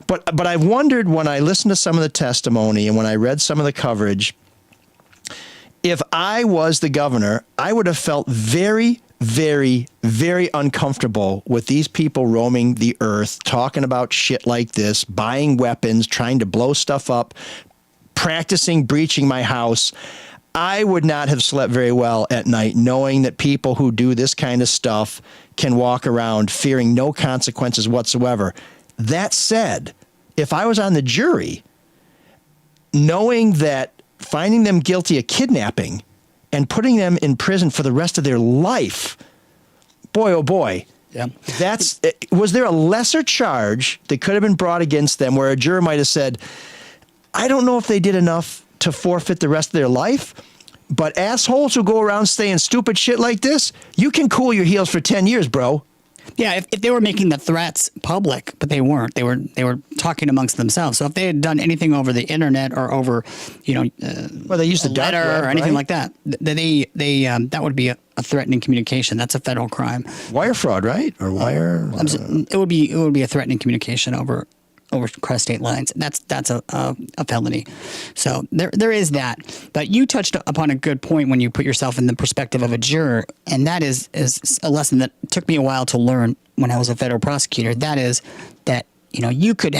But I've wondered when I listened to some of the testimony and when I read some of the coverage, if I was the governor, I would have felt very, very, very uncomfortable with these people roaming the earth, talking about shit like this, buying weapons, trying to blow stuff up, practicing breaching my house. I would not have slept very well at night knowing that people who do this kind of stuff can walk around fearing no consequences whatsoever. That said, if I was on the jury, knowing that finding them guilty of kidnapping and putting them in prison for the rest of their life, boy, oh boy. Yeah. Was there a lesser charge that could have been brought against them where a juror might have said, I don't know if they did enough to forfeit the rest of their life, but assholes who go around saying stupid shit like this, you can cool your heels for 10 years, bro. Yeah, if they were making the threats public, but they weren't. They were talking amongst themselves. So if they had done anything over the internet or over, well, they used the dark letter web, or anything right? like that, that would be a threatening communication. That's a federal crime. Wire fraud, right? Or wire? It would be a threatening communication over cross state lines. That's a felony. So there is that. But you touched upon a good point when you put yourself in the perspective of a juror, and that is a lesson that took me a while to learn when I was a federal prosecutor. That is that you could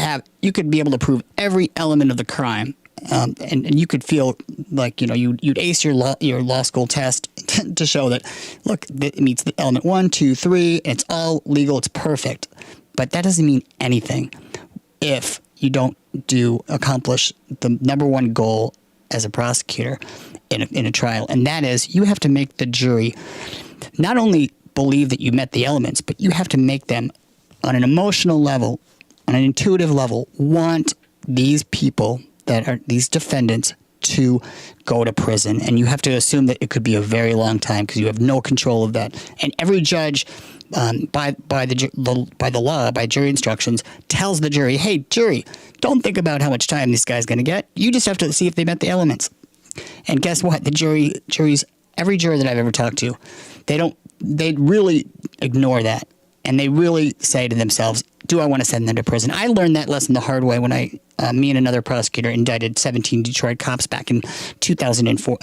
be able to prove every element of the crime, and you could feel like you'd ace your law school test to show that look, it meets the element 1, 2, 3. It's all legal. It's perfect. But that doesn't mean anything if you don't accomplish the number one goal as a prosecutor in a trial, and that is you have to make the jury not only believe that you met the elements, but you have to make them on an emotional level, on an intuitive level, want these people that are these defendants to go to prison. And you have to assume that it could be a very long time because you have no control of that. And every judge by the law, by jury instructions, tells the jury, hey, jury, don't think about how much time this guy's going to get. You just have to see if they met the elements. And guess what? The juries, every juror that I've ever talked to, they really ignore that. And they really say to themselves, do I want to send them to prison? I learned that lesson the hard way when me and another prosecutor indicted 17 Detroit cops back in 2004.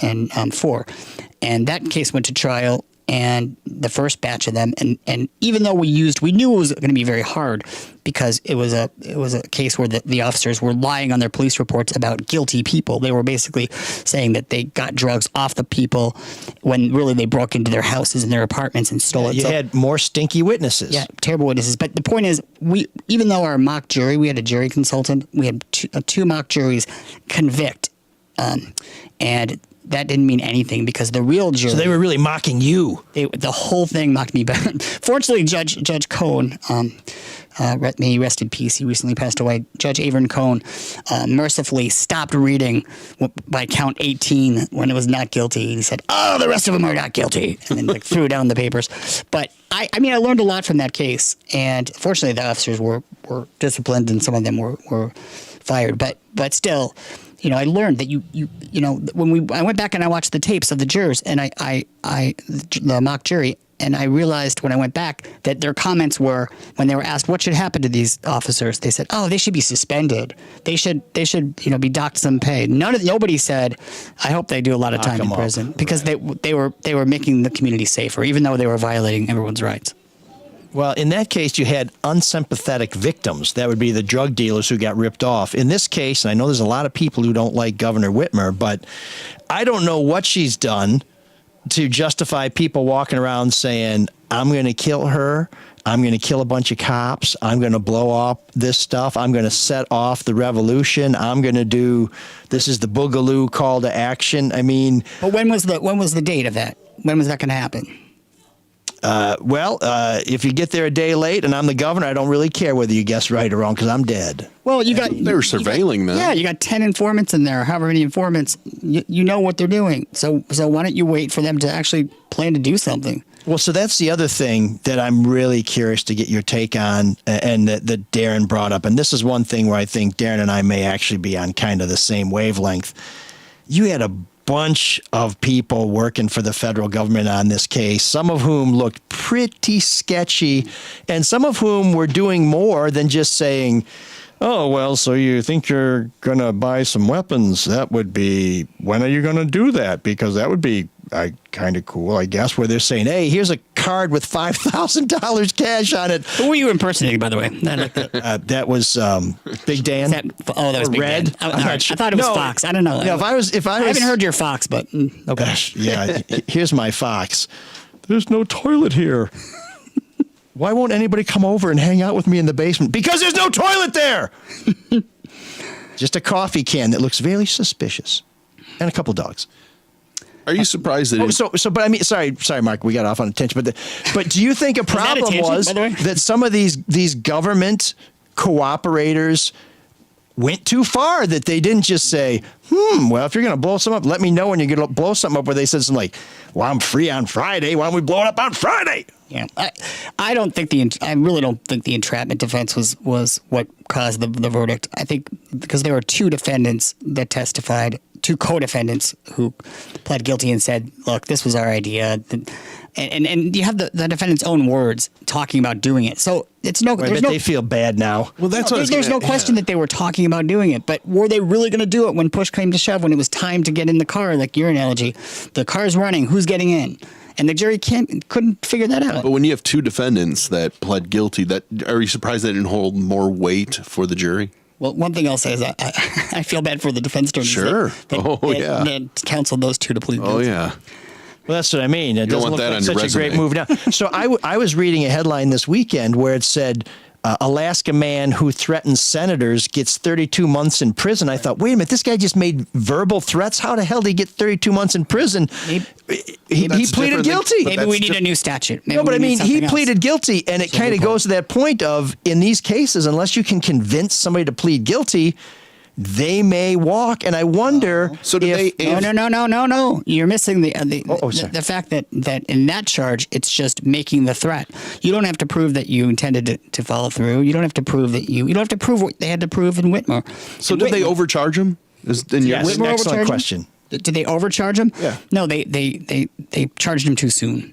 And that case went to trial. And the first batch of them, and even though we knew it was going to be very hard because it was a case where the officers were lying on their police reports about guilty people. They were basically saying that they got drugs off the people when really they broke into their houses and their apartments and stole it. You had more stinky witnesses. Yeah, terrible witnesses. But the point is, even though our mock jury, we had a jury consultant, we had two mock juries convict, and that didn't mean anything because the real jury. So they were really mocking you. The whole thing mocked me back. Fortunately, Judge Cohn, may he rest in peace, he recently passed away. Judge Avern Cohn mercifully stopped reading by count 18 when it was not guilty. He said, "Oh, the rest of them are not guilty," and then threw down the papers. But I learned a lot from that case, and fortunately, the officers were disciplined, and some of them were fired. But still. I learned that when I went back and I watched the tapes of the jurors and the mock jury, and I realized when I went back that their comments were when they were asked what should happen to these officers, they said, "Oh, they should be suspended. They should be docked some pay." Nobody said, "I hope they do a lot of time in prison," because they were making the community safer, even though they were violating everyone's rights. Well, in that case, you had unsympathetic victims. That would be the drug dealers who got ripped off. In this case, and I know there's a lot of people who don't like Governor Whitmer, but I don't know what she's done to justify people walking around saying, I'm going to kill her, I'm going to kill a bunch of cops, I'm going to blow up this stuff, I'm going to set off the revolution, I'm going to do, this is the Boogaloo call to action. I mean... But when was the date of that? When was that going to happen? If you get there a day late and I'm the governor, I don't really care whether you guess right or wrong because I'm dead. Well, you got They were surveilling them. Yeah, you got 10 informants in there, however many informants. You know what they're doing. So why don't you wait for them to actually plan to do something? Well, so that's the other thing that I'm really curious to get your take on, and that Darren brought up. And this is one thing where I think Darren and I may actually be on kind of the same wavelength. You had a bunch of people working for the federal government on this case, some of whom looked pretty sketchy, and some of whom were doing more than just saying, oh, well, so you think you're going to buy some weapons? That would be, when are you going to do that? Because that would be kind of cool, I guess, where they're saying, hey, here's a card with $5,000 cash on it. Who were you impersonating, by the way? That was Big Dan. That was Big Red. Dan. I thought it was Fox. I don't know. No, I haven't heard your Fox, but okay. Yeah, here's my Fox. There's no toilet here. Why won't anybody come over and hang out with me in the basement? Because there's no toilet there. Just a coffee can that looks very suspicious, and a couple dogs. Are you surprised that? But I mean, sorry, Mark, we got off on a tangent. But do you think a problem was that some of these government cooperators went too far? That they didn't just say, well, if you're going to blow something up, let me know when you're going to blow something up. Where they said something like, well, I'm free on Friday. Why don't we blow it up on Friday? Yeah, I really don't think the entrapment defense was what caused the verdict. I think because there were two defendants that testified, two co-defendants who pled guilty and said, look, this was our idea. And you have the defendant's own words talking about doing it. So they feel bad now. Well, there's no question that they were talking about doing it, but were they really going to do it when push came to shove, when it was time to get in the car, like your analogy? The car's running, who's getting in? And the jury couldn't figure that out. But when you have two defendants that pled guilty, are you surprised they didn't hold more weight for the jury? Well, one thing I'll say is I feel bad for the defense attorneys. Sure. That counseled those two to plead guilty. Oh, yeah. Well, that's what I mean. It doesn't look like such a great move now. So I was reading a headline this weekend where it said, Alaska man who threatens senators gets 32 months in prison. I thought, wait a minute, this guy just made verbal threats. How the hell did he get 32 months in prison? He pleaded guilty. Maybe we need a new statute. He pleaded guilty, and it kind of goes to that point of, in these cases, unless you can convince somebody to plead guilty, they may walk. And I wonder. No. You're missing the fact that in that charge, it's just making the threat. You don't have to prove that you intended to follow through. You don't have to prove that you don't have to prove what they had to prove in Whitmer. So did they overcharge him? Yes, excellent question. Did they overcharge him? Yeah. No, they charged him too soon.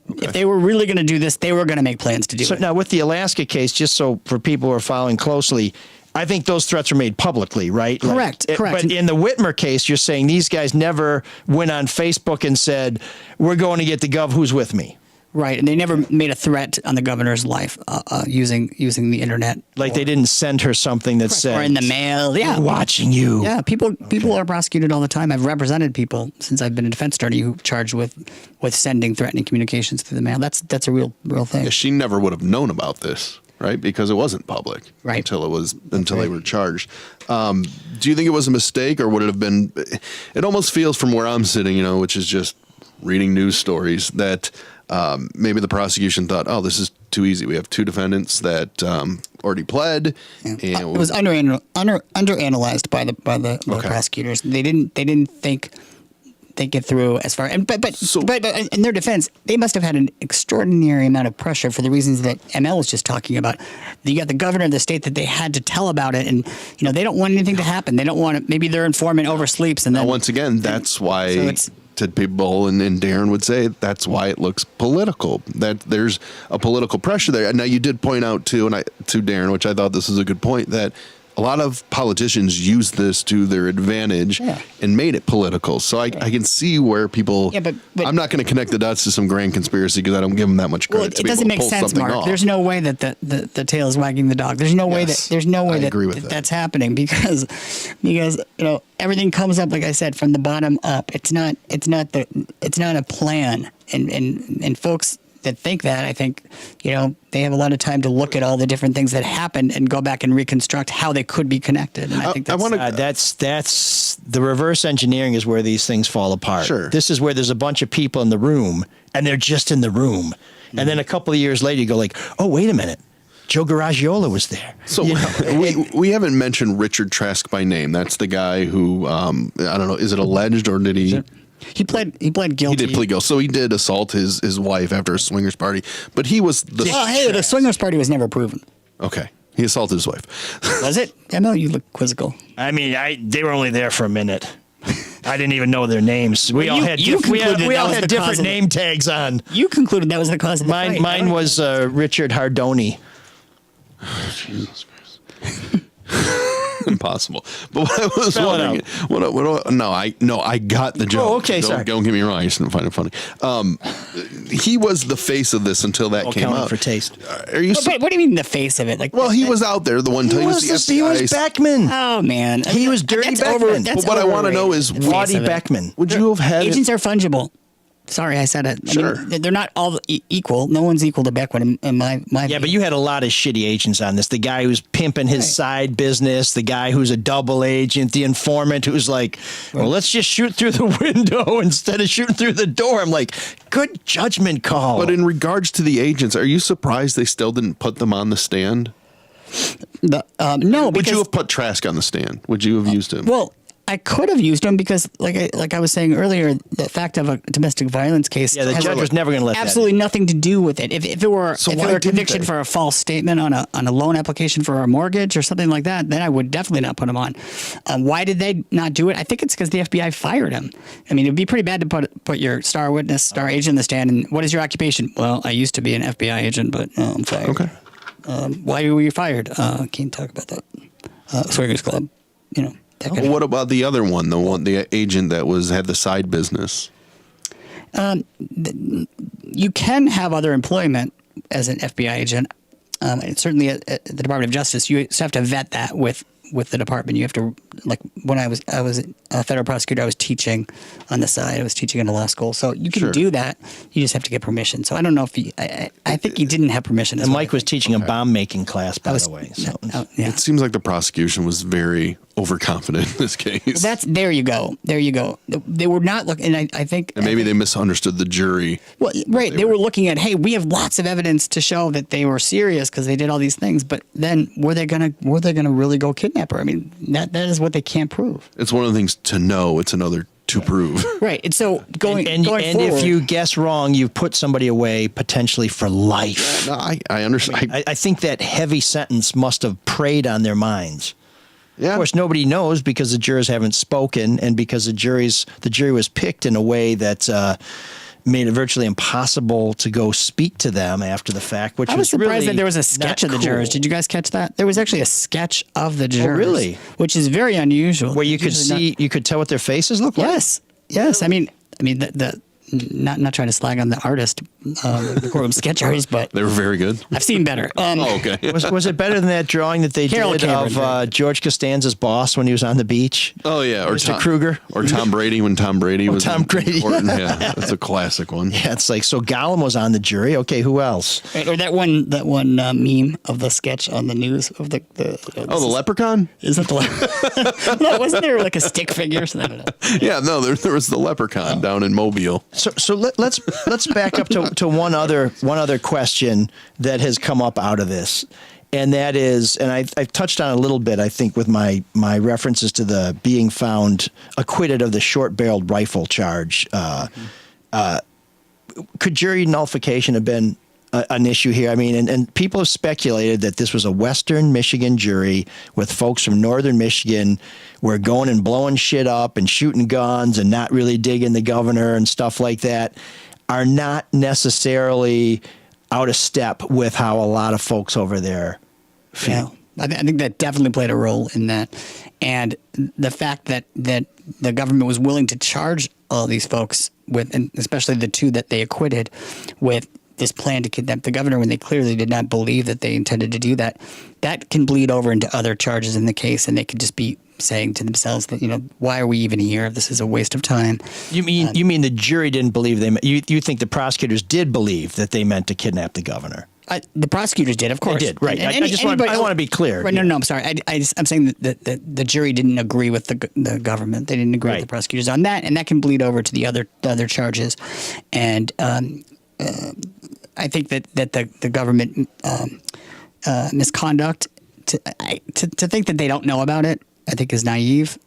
Okay. If they were really going to do this, they were going to make plans to do it. So now with the Alaska case, just so for people who are following closely, I think those threats were made publicly, right? Correct. But in the Whitmer case, you're saying these guys never went on Facebook and said, we're going to get the gov who's with me. Right, and they never made a threat on the governor's life using the internet. Like they didn't send her something that said, or in the mail. Yeah, we're watching you. Yeah, people are prosecuted all the time. I've represented people since I've been a defense attorney who charged with sending threatening communications through the mail. That's a real thing. Yeah, she never would have known about this, right? Because it wasn't public, right? Until they were charged. Do you think it was a mistake, or would it have been? It almost feels from where I'm sitting, which is just reading news stories, that maybe the prosecution thought, oh, this is too easy. We have two defendants that already pled. Yeah. And it was underanalyzed by the prosecutors. They didn't think it through as far. But in their defense, they must have had an extraordinary amount of pressure for the reasons that ML was just talking about. You got the governor of the state that they had to tell about it, and they don't want anything to happen. They don't want it. Maybe their informant oversleeps, and then now, once again, that's why. Ted People and Darren would say that's why it looks political, that there's a political pressure there. Now, you did point out to Darren, which I thought this is a good point, that a lot of politicians use this to their advantage and made it political. So I can see where people. Yeah, but I'm not going to connect the dots to some grand conspiracy because I don't give them that much credit. Well, it doesn't make sense, Mark. Off. There's no way that the tail is wagging the dog. There's no way that that's happening because everything comes up, like I said, from the bottom up. It's not a plan, and folks that think that, I think, they have a lot of time to look at all the different things that happened and go back and reconstruct how they could be connected. And I think that's the reverse engineering is where these things fall apart. Sure. This is where there's a bunch of people in the room and they're just in the room. And then a couple of years later, you go like, oh, wait a minute. Joe Garagiola was there. So we haven't mentioned Richard Trask by name. That's the guy who, I don't know, is it alleged or did he? He pled guilty. He did plead guilty. So he did assault his wife after a swingers party. But he was the... Oh, hey, the swingers party was never proven. Okay. He assaulted his wife. Was it? I know you look quizzical. I mean, they were only there for a minute. I didn't even know their names. We all had different name tags on. You concluded that was the cause of the fight. Mine was Richard Hardoni. Jesus Christ. Impossible. But what I was wondering, I got the joke. Oh, okay, sorry. Don't get me wrong. I just didn't find it funny. He was the face of this until that came up. For taste. Are you? Wait, what do you mean the face of it? Like, well, he was out there the one time. He was Beckman. Oh man, He was Dirty That's Beckman. But what I want to know is, Waddy Beckman. would you have had agents are fungible. Sorry, I said it. Sure. I mean, they're not all equal. No one's equal to Beckman in my Yeah, view. but you had a lot of shitty agents on this. The guy who's pimping his side business, the guy who's a double agent, the informant who's like, well, let's just shoot through the window instead of shooting through the door. I'm like, good judgment call. But in regards to the agents, are you surprised they still didn't put them on the stand? No, Would because you have put Trask on the stand? Would you have used him? well, I could have used him because, like I was saying earlier, the fact of a domestic violence case. Yeah, the has judge was never going to let that absolutely nothing to do with it. If it were a conviction they? for a false statement on a loan application for a mortgage or something like that, then I would definitely not put him on. Why did they not do it? I think it's because the FBI fired him. I mean, it'd be pretty bad to put your star witness, star agent in the stand. And what is your occupation? Well, I used to be an FBI agent, but I'm fired. Okay. Why were you fired? Can't talk about that. Swingers Club, you know. Well, what about the other one, the agent that had the side business? You can have other employment as an FBI agent. And certainly at the Department of Justice, you have to vet that with the department. You have to, like, when I was a federal prosecutor, I was teaching on the side. I was teaching in a law school, so you can do that. You just have to get permission. So I don't know if I think he didn't have permission. And Mike was teaching a bomb making class, by the way. So. Yeah. It seems like the prosecution was very overconfident in this case. There you go. They were not looking, and I think, and maybe they misunderstood the jury. Well, right. They were looking at, hey, we have lots of evidence to show that they were serious because they did all these things. But then were they gonna really go kidnap her? I mean, that is what they can't prove. It's one of the things to know. It's another to prove. Right. And so going forward, if you guess wrong, you've put somebody away potentially for life. No, I understand. I think that heavy sentence must have preyed on their minds. Yeah. Of course, nobody knows because the jurors haven't spoken, and because the jury was picked in a way that made it virtually impossible to go speak to them after the fact. Which I was surprised really that there was a sketch of the cool. jurors. Did you guys catch that? There was actually a sketch of the jurors. really? Which is very unusual. Where you could see, you could tell what their faces look like. Yes. I mean, the not trying to slag on the artist, the courtroom sketch artist, but They were very good. I've seen better. Okay. Was it better than that drawing that they Carol did Cameron, of George Costanza's boss when he was on the beach? Oh yeah, or Mr. Kruger, or Tom Brady when Tom Brady was Tom Brady. important. Yeah, that's a classic one. Yeah, it's like, so Gollum was on the jury. Okay, who else? Right, or that one meme of the sketch on the news of the the leprechaun? Is that the no, wasn't there like a stick figure? So I don't know. Yeah, no, there was the leprechaun down in Mobile. So let's back up to one other question that has come up out of this, and that is, and I've touched on it a little bit, I think, with my references to the being found acquitted of the short-barreled rifle charge. Could jury nullification have been an issue here? I mean, and people have speculated that this was a Western Michigan jury with folks from Northern Michigan were going and blowing shit up and shooting guns and not really digging the governor and stuff like that, are not necessarily out of step with how a lot of folks over there feel. Yeah. I think that definitely played a role in that. And the fact that the government was willing to charge all these folks with, and especially the two that they acquitted, with this plan to kidnap the governor when they clearly did not believe that they intended to do that, that can bleed over into other charges in the case, and they could just be saying to themselves that, why are we even here? This is a waste of time. You mean the jury didn't believe you think the prosecutors did believe that they meant to kidnap the governor? The prosecutors did, of course. They did, right. I want to be clear. Right, no, I'm sorry. I'm saying that the jury didn't agree with the government. They didn't agree with the prosecutors on that, and that can bleed over to the other charges. And I think that the government misconduct to think that they don't know about it, I think is naive.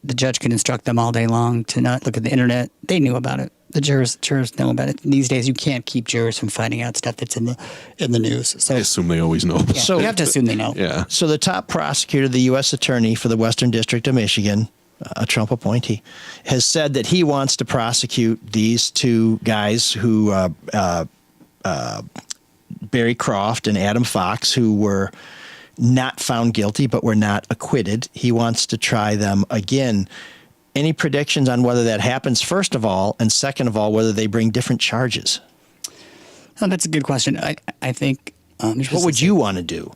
The judge can instruct them all day long to not look at the internet. They knew about it. The jurors know about it. These days, you can't keep jurors from finding out stuff that's in the news. So I assume they always know. yeah, so you have to assume they know. Yeah. So the top prosecutor, the U.S. Attorney for the Western District of Michigan, a Trump appointee, has said that he wants to prosecute these two guys who, Barry Croft and Adam Fox, who were not found guilty but were not acquitted. He wants to try them again. Any predictions on whether that happens, first of all, and second of all, whether they bring different charges? Oh, that's a good question. I think. What would you want to do?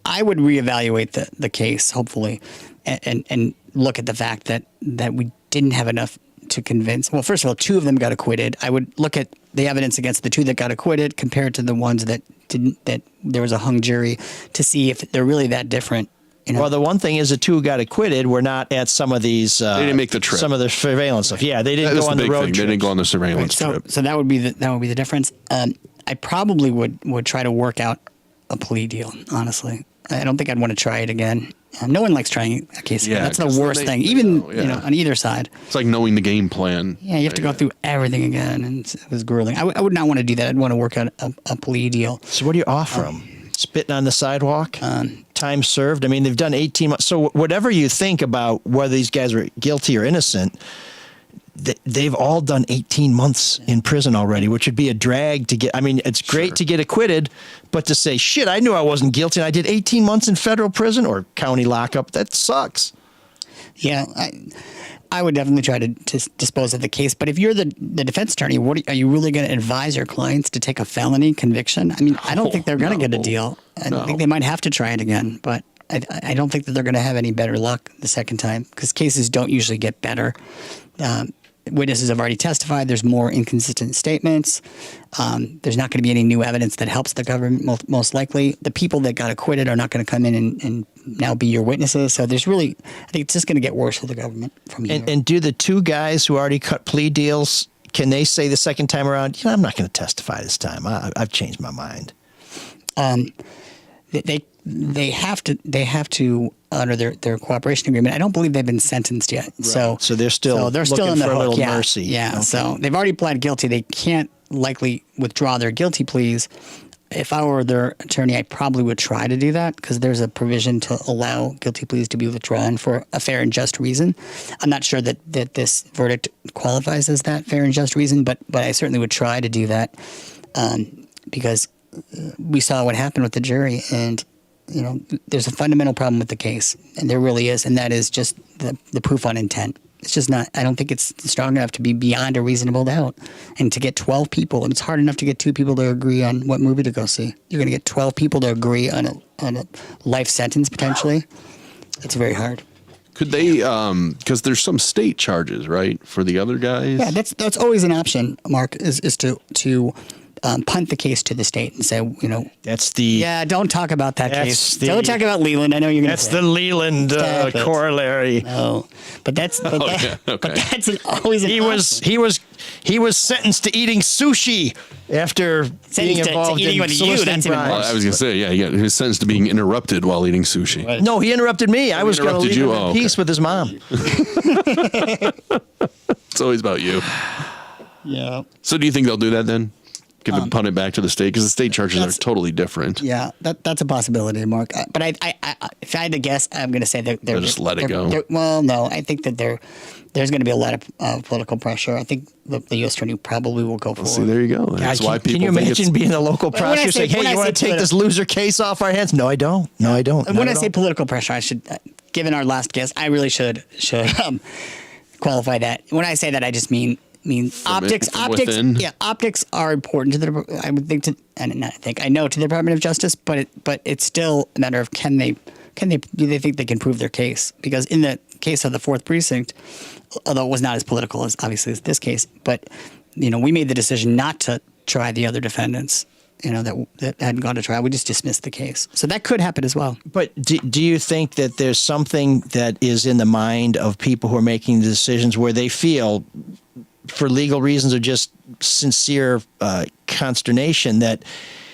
I would reevaluate the case, hopefully, and look at the fact that we didn't have enough to convince. Well, first of all, 2 of them got acquitted. I would look at the evidence against the 2 that got acquitted compared to the ones that didn't. That there was a hung jury, to see if they're really that different. You know? Well, the one thing is the 2 who got acquitted were not at some of these. They didn't make the trip. Some of the surveillance stuff. Yeah, they didn't That's go on the road thing. trip. They didn't go on the surveillance trip. So that would be the difference. I probably would try to work out a plea deal. Honestly, I don't think I'd want to try it again. No one likes trying a case again. Yeah, That's the 'cause worst they- thing. Even yeah. on either side. It's like knowing the game plan. Yeah, you have to go through everything again, and it was grueling. I would not want to do that. I'd want to work out a plea deal. So what do you offer them? Spitting on the sidewalk? Time served? I mean, they've done 18 months. So whatever you think about whether these guys were guilty or innocent, they've all done 18 months in prison already, which would be a drag to get. I mean, it's great to get acquitted, but to say, shit, I knew I wasn't guilty and I did 18 months in federal prison or county lockup, that sucks. Yeah, I would definitely try to dispose of the case. But if you're the defense attorney, are you really going to advise your clients to take a felony conviction? I mean, I don't think they're going to get a deal. I think they might have to try it again, but I don't think that they're going to have any better luck the second time, because cases don't usually get better. Witnesses have already testified. There's more inconsistent statements. There's not going to be any new evidence that helps the government, most likely. The people that got acquitted are not going to come in and now be your witnesses. So there's really, I think it's just going to get worse for the government from here. And do the 2 guys who already cut plea deals, can they say the second time around, I'm not going to testify this time. I've changed my mind. They have to honor their cooperation agreement. I don't believe they've been sentenced yet. Right. So they're still in the for a hook. little Yeah. mercy. Yeah. Okay. So they've already pled guilty. They can't likely withdraw their guilty pleas. If I were their attorney, I probably would try to do that, because there's a provision to allow guilty pleas to be withdrawn for a fair and just reason. I'm not sure that this verdict qualifies as that fair and just reason, but I certainly would try to do that, because we saw what happened with the jury, and there's a fundamental problem with the case, and there really is, and that is just the proof on intent. It's just not, I don't think it's strong enough to be beyond a reasonable doubt. And to get 12 people, and it's hard enough to get 2 people to agree on what movie to go see. You're going to get 12 people to agree on a life sentence, potentially. It's very hard. Could they, because there's some state charges, right, for the other guys? Yeah, that's always an option, Mark, is to punt the case to the state and say, That's the yeah, don't talk about that case. Don't talk about Leland. I know you're going to. That's the Leland corollary. No, but that's always an He was sentenced to eating sushi after being involved in soliciting bribes. Well, I was going to say, he was sentenced to being interrupted while eating sushi. Right. No, he interrupted me. I was going to leave him in peace okay. with his mom. It's always about you. Yeah. So do you think they'll do that then? Punt it back to the state, because the state charges are totally different. Yeah, that's a possibility, Mark. But I if I had to guess, I'm going to say they're just let it go. Well, no, I think that there's going to be a lot of political pressure. I think the U.S. attorney probably will go forward. See, there you go. That's why people. Can you imagine being a local prosecutor saying, "Hey, you want to take this loser case off our hands?" No, I don't. No, I don't. And when I say political pressure, I should, given our last guess, I really should qualify that. When I say that, I just mean optics. Within. Yeah, optics are important to the. I would think I know to the Department of Justice, but it's still a matter of do they think they can prove their case? Because in the case of the 4th Precinct, although it was not as political as obviously as this case, but we made the decision not to try the other defendants. That hadn't gone to trial. We just dismissed the case. So that could happen as well. But do you think that there's something that is in the mind of people who are making the decisions where they feel for legal reasons or just sincere consternation, that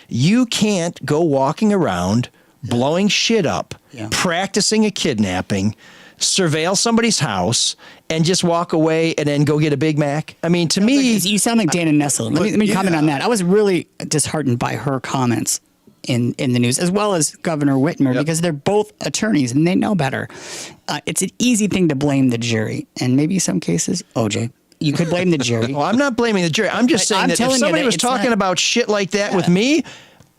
you can't go walking around blowing shit up, practicing a kidnapping, surveil somebody's house, and just walk away and then go get a Big Mac. I mean, to me... You sound like Dana Nessel. Let me comment on that. I was really disheartened by her comments in the news, as well as Governor Whitmer, because they're both attorneys and they know better. It's an easy thing to blame the jury, and maybe in some cases, OJ. You could blame the jury. Well, I'm not blaming the jury. I'm just saying that if somebody was talking about shit like that with me,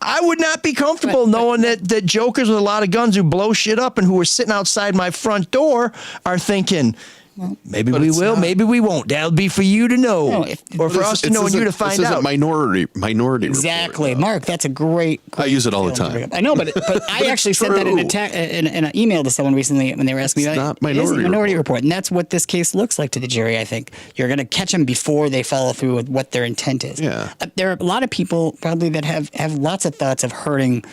I would not be comfortable knowing that jokers with a lot of guns who blow shit up and who are sitting outside my front door are thinking, maybe we will, maybe we won't. That'll be for you to know, or for us to know and you to find out. Minority Exactly, report. Mark. That's a great. I use it all the time. I know, but I actually sent that in an email to someone recently when they were asking me. Not It is a minority report, and that's what this case looks like to the jury. I think you're going to catch them before they follow through with what their intent is. Yeah. There are a lot of people probably that have lots of thoughts of hurting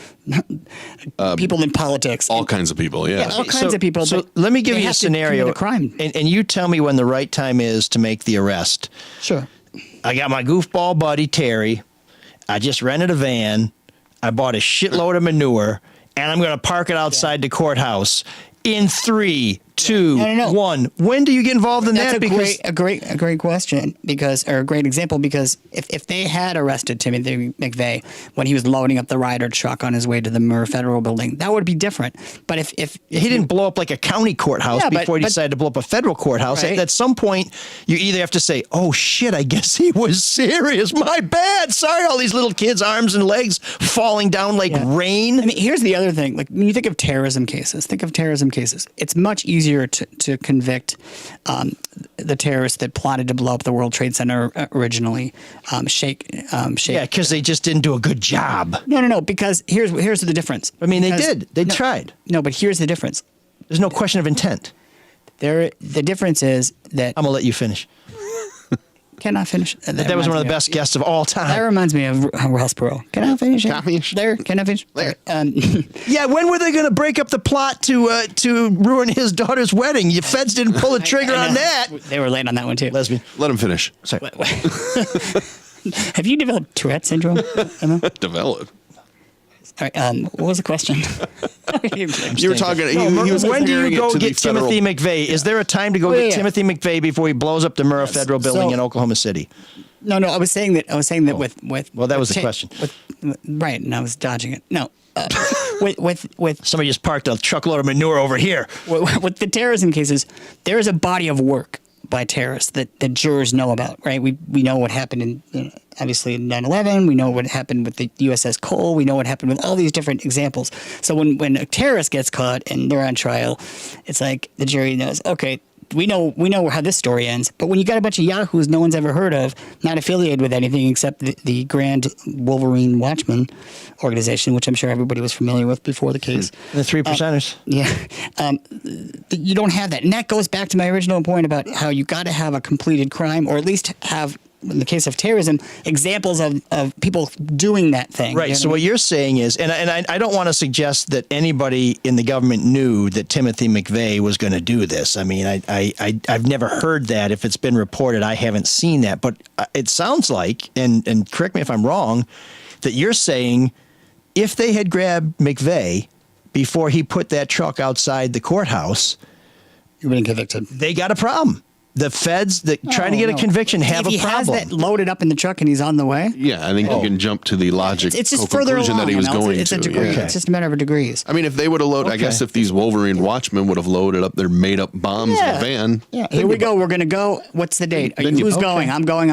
people in politics. All kinds of people. Yeah. All kinds of people. So but let me give they you a have to commit scenario, a crime. and you tell me when the right time is to make the arrest. Sure. I got my goofball buddy Terry. I just rented a van. I bought a shitload of manure, and I'm going to park it outside the courthouse in 3, 2, 1. When do you get involved in that? That's a great question, or a great example, because if they had arrested Timothy McVeigh when he was loading up the Ryder truck on his way to the Murrah Federal Building, that would be different. But if he didn't blow up like a county courthouse before he decided to blow up a federal courthouse, at some point you either have to say, "Oh shit, I guess he was serious. My bad. Sorry, all these little kids' arms and legs falling down like rain." I mean, here's the other thing. Like when you think of terrorism cases, it's much easier to convict the terrorists that plotted to blow up the World Trade Center originally. Yeah, because they just didn't do a good job. No. Because here's the difference. I mean, they did. They tried. No, but here's the difference. There's no question of intent. The difference is that I'm gonna let you finish. Cannot finish. That was one of the best guests of all time. That reminds me of Ross Perot. Can I finish? Can I finish? There. Yeah, when were they going to break up the plot to ruin his daughter's wedding? You feds didn't pull the trigger on that. They were late on that one too. Lesbian. Let him finish. Sorry. Have you developed Tourette syndrome, Emma? Develop. All right, what was the question? You were talking. When do you go get Timothy McVeigh? Is there a time to go get Timothy McVeigh before he blows up the Murrah Federal Building in Oklahoma City? No. I was saying that with. Well, that was the question. Right, and I was dodging it. No. With somebody just parked a truckload of manure over here. With the terrorism cases, there is a body of work by terrorists that jurors know about, right? We know what happened obviously in 9/11. We know what happened with the USS Cole. We know what happened with all these different examples. So when a terrorist gets caught and they're on trial, it's like the jury knows, okay, we know how this story ends. But when you got a bunch of yahoos no one's ever heard of, not affiliated with anything except the Grand Wolverine Watchman organization, which I'm sure everybody was familiar with before the case. The 3 percenters. You don't have that. And that goes back to my original point about how you got to have a completed crime, or at least have, in the case of terrorism, examples of people doing that thing. Right. So what you're saying is, and I don't want to suggest that anybody in the government knew that Timothy McVeigh was going to do this. I mean, I've never heard that. If it's been reported, I haven't seen that. But it sounds like, and correct me if I'm wrong, that you're saying if they had grabbed McVeigh before he put that truck outside the courthouse, you would have been convicted. They got a problem. The feds that trying to get a conviction have a problem. He has that loaded up in the truck and he's on the way. Yeah, I think you can jump to the logic. It's just further conclusion along. that he was going it's to. a degree. Yeah. It's just a matter of degrees. I mean, if they would have loaded, I guess if these Wolverine Watchmen would have loaded up their made-up bombs in a van. Yeah. Here we go. We're going to go. What's the date? Who's going? I'm going.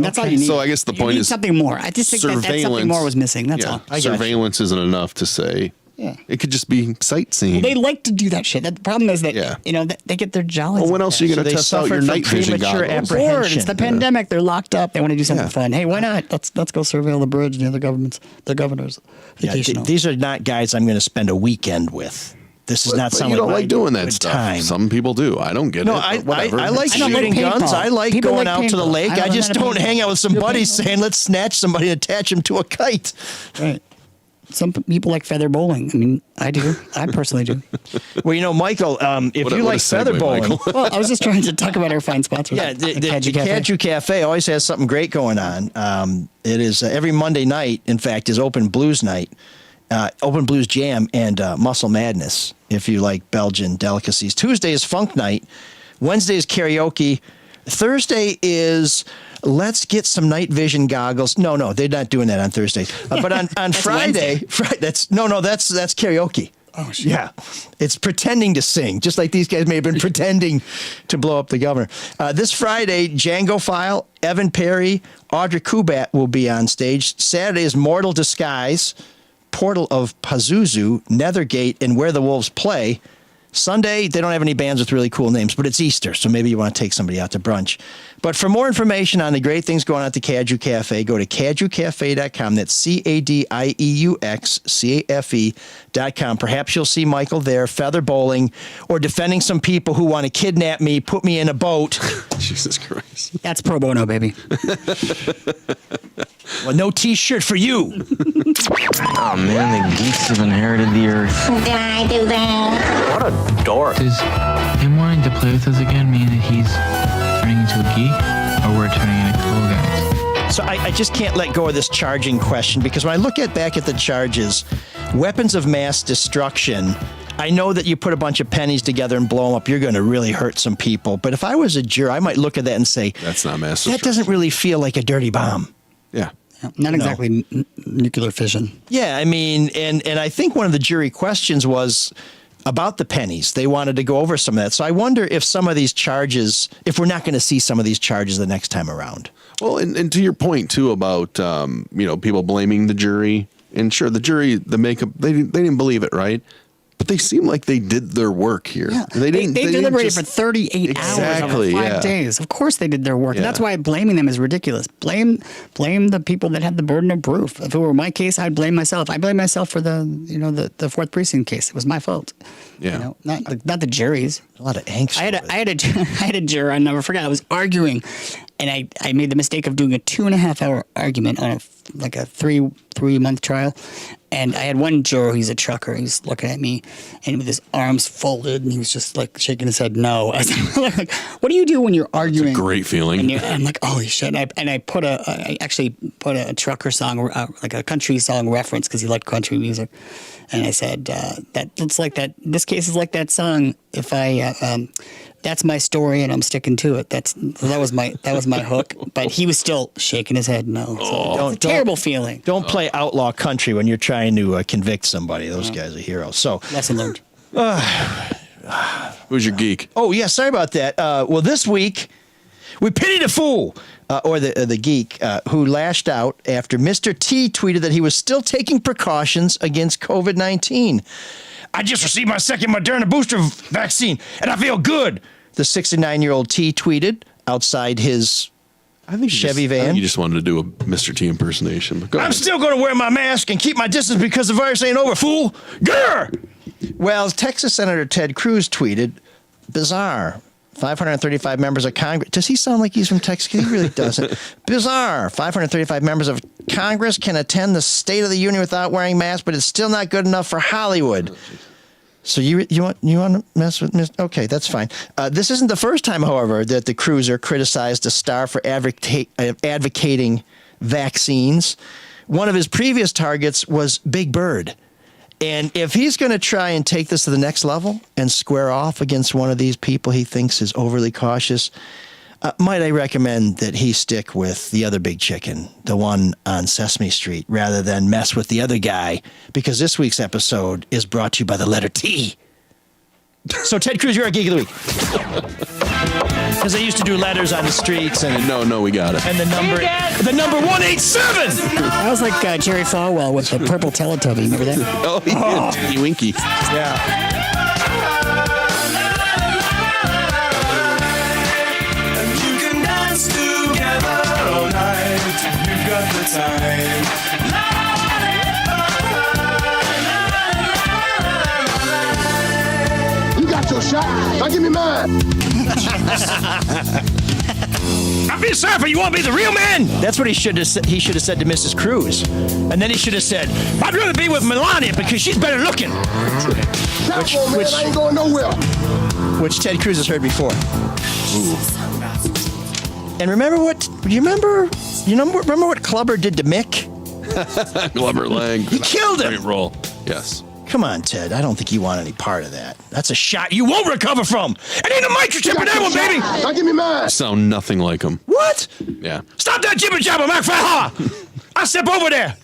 That's all you need. So I guess the point is something more. I just think that something more was missing. That's all. Surveillance isn't enough to say. Yeah. It could just be sightseeing. They like to do that shit. The problem is that they get their jollies. Well, when else are you going to test out your night vision goggles? It's the pandemic. They're locked up. They want to do something fun. Hey, why not? Let's go surveil the bridge near the governor's vacation. These are not guys I'm going to spend a weekend with. This is not something you don't like doing that stuff. Time. Some people do. I don't get it. No, I like shooting guns. I like going out to the lake. I just don't hang out with some buddies saying, let's snatch somebody and attach them to a kite. Right. some people like feather bowling. I mean, I do. I personally do. Well, Michael, if What a- you what like a segue, feather bowling, Michael. Well, I was just trying to talk about our fine sponsors. yeah, the Caju Cafe. Caju Cafe always has something great going on. It is every Monday night, in fact, is Open Blues Night, Open Blues Jam, and Muscle Madness, if you like Belgian delicacies. Tuesday is Funk Night. Wednesday is karaoke. Thursday is let's get some night vision goggles. No, they're not doing that on Thursday. But on Friday, that's karaoke. Oh, shit. Yeah. It's pretending to sing, just like these guys may have been pretending to blow up the governor. This Friday, Django File, Evan Perry, Audrey Kubat will be on stage. Saturday is Mortal Disguise, Portal of Pazuzu, Nethergate, and Where the Wolves Play. Sunday, they don't have any bands with really cool names, but it's Easter, so maybe you want to take somebody out to brunch. But for more information on the great things going on at the Caju Cafe, go to cajucafe.com. That's CADIEUXCAFE.com. Perhaps you'll see Michael there, feather bowling, or defending some people who want to kidnap me, put me in a boat. Jesus Christ. That's pro bono, baby. Well, no T-shirt for you. Oh man, the geeks have inherited the earth. Did I do that? What a dork. Does him wanting to play with us again mean that he's turning into a geek, or we're turning into cool guys? So I just can't let go of this charging question, because when I look back at the charges, weapons of mass destruction, I know that you put a bunch of pennies together and blow them up, you're going to really hurt some people. But if I was a juror, I might look at that and say, That's not mass that destruction. doesn't really feel like a dirty bomb. Yeah. Not exactly nuclear fission. Yeah, I mean, and I think one of the jury questions was about the pennies. They wanted to go over some of that. So I wonder if some of these charges, if we're not going to see some of these charges the next time around. Well, and to your point too about people blaming the jury, and sure, the jury, the makeup, they didn't believe it, right? But they seem like they did their work here. Yeah. They deliberated just- for 38 hours Exactly, over 5 yeah. days. Of course they did their work. Yeah. And that's why blaming them is ridiculous. Blame the people that had the burden of proof. If it were my case, I'd blame myself. I blame myself for the 4th precinct case. It was my fault. Yeah. Not the jury's. A lot of angst. I had a juror. I never forget. I was arguing, and I made the mistake of doing a 2.5-hour argument on a 3-month trial. And I had one juror, he's a trucker. He's looking at me, and with his arms folded, and he was just like shaking his head no. I was like, "What do you do when you're arguing?" It's a great feeling. And I'm like, "Holy shit!" And I actually put a trucker song, like a country song reference, because he liked country music. And I said, "That looks like that. This case is like that song. If I." That's my story, and I'm sticking to it. That was my hook. But he was still shaking his head no. So it's a terrible feeling. Don't play outlaw country when you're trying to convict somebody. Those guys are heroes. So Lesson learned. Who's your geek? Oh, yeah, sorry about that. Well, this week, we pitied a fool, or the geek, who lashed out after Mr. T tweeted that he was still taking precautions against COVID-19. I just received my second Moderna booster vaccine, and I feel good. The 69-year-old T tweeted outside his Chevy van. I think you just wanted to do a Mr. T impersonation. But go I'm ahead. still going to wear my mask and keep my distance because the virus ain't over, fool. Grr! Well, Texas Senator Ted Cruz tweeted, bizarre. 535 members of Congress. Does he sound like he's from Texas? He really doesn't. Bizarre. 535 members of Congress can attend the State of the Union without wearing masks, but it's still not good enough for Hollywood. So you want to mess with Ms. Okay, that's fine. This isn't the first time, however, that the cruiser criticized a star for advocating vaccines. One of his previous targets was Big Bird. And if he's going to try and take this to the next level and square off against one of these people he thinks is overly cautious, might I recommend that he stick with the other big chicken, the one on Sesame Street, rather than mess with the other guy, because this week's episode is brought to you by the letter T. So, Ted Cruz, you're our Geek of the Week. Because I used to do letters on the streets. And no, we got it. And the number 187! That was like Jerry Falwell with the purple Teletubby. Remember that? Oh, yeah. Tinky Winky. Yeah. You can dance together all night. You've got the time. You got your shot. Now give me mine. I feel sorry for you. Want to be the real man? That's what he should have said. He should have said to Mrs. Cruz, and then he should have said, "I'd rather be with Melania because she's better looking." Which I ain't going nowhere. Which Ted Cruz has heard before. Ooh. And remember what? You remember what Clubber did to Mick? Clubber Lang. He killed him. Great role. Yes. Come on, Ted. I don't think you want any part of that. That's a shot you won't recover from. It ain't a microchip in that one, baby. Now give me mine. Sound nothing like him. What? Yeah. Stop that jibber jabber, Mac Faha. I'll step over there.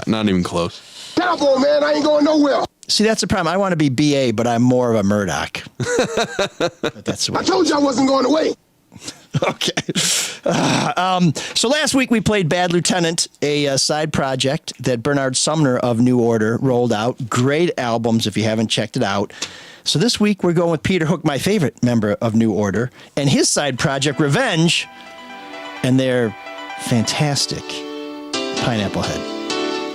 Not even close. Cowboy, man, I ain't going nowhere. See, that's the problem. I want to be BA, but I'm more of a Murdoch. But that's I told you I wasn't going away. Okay. So last week we played Bad Lieutenant, a side project that Bernard Sumner of New Order rolled out. Great albums if you haven't checked it out. So this week we're going with Peter Hook, my favorite member of New Order, and his side project, Revenge, and their fantastic Pineapple Head.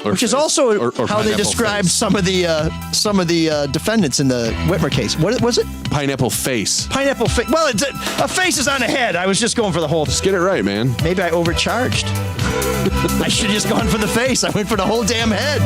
Which is also how they described some of the defendants in the Whitmer case. What was it? Pineapple face. Pineapple face. Well, it's a face is on a head. I was just going for the whole. Just get it right, man. Maybe I overcharged. I should have just gone for the face. I went for the whole damn head.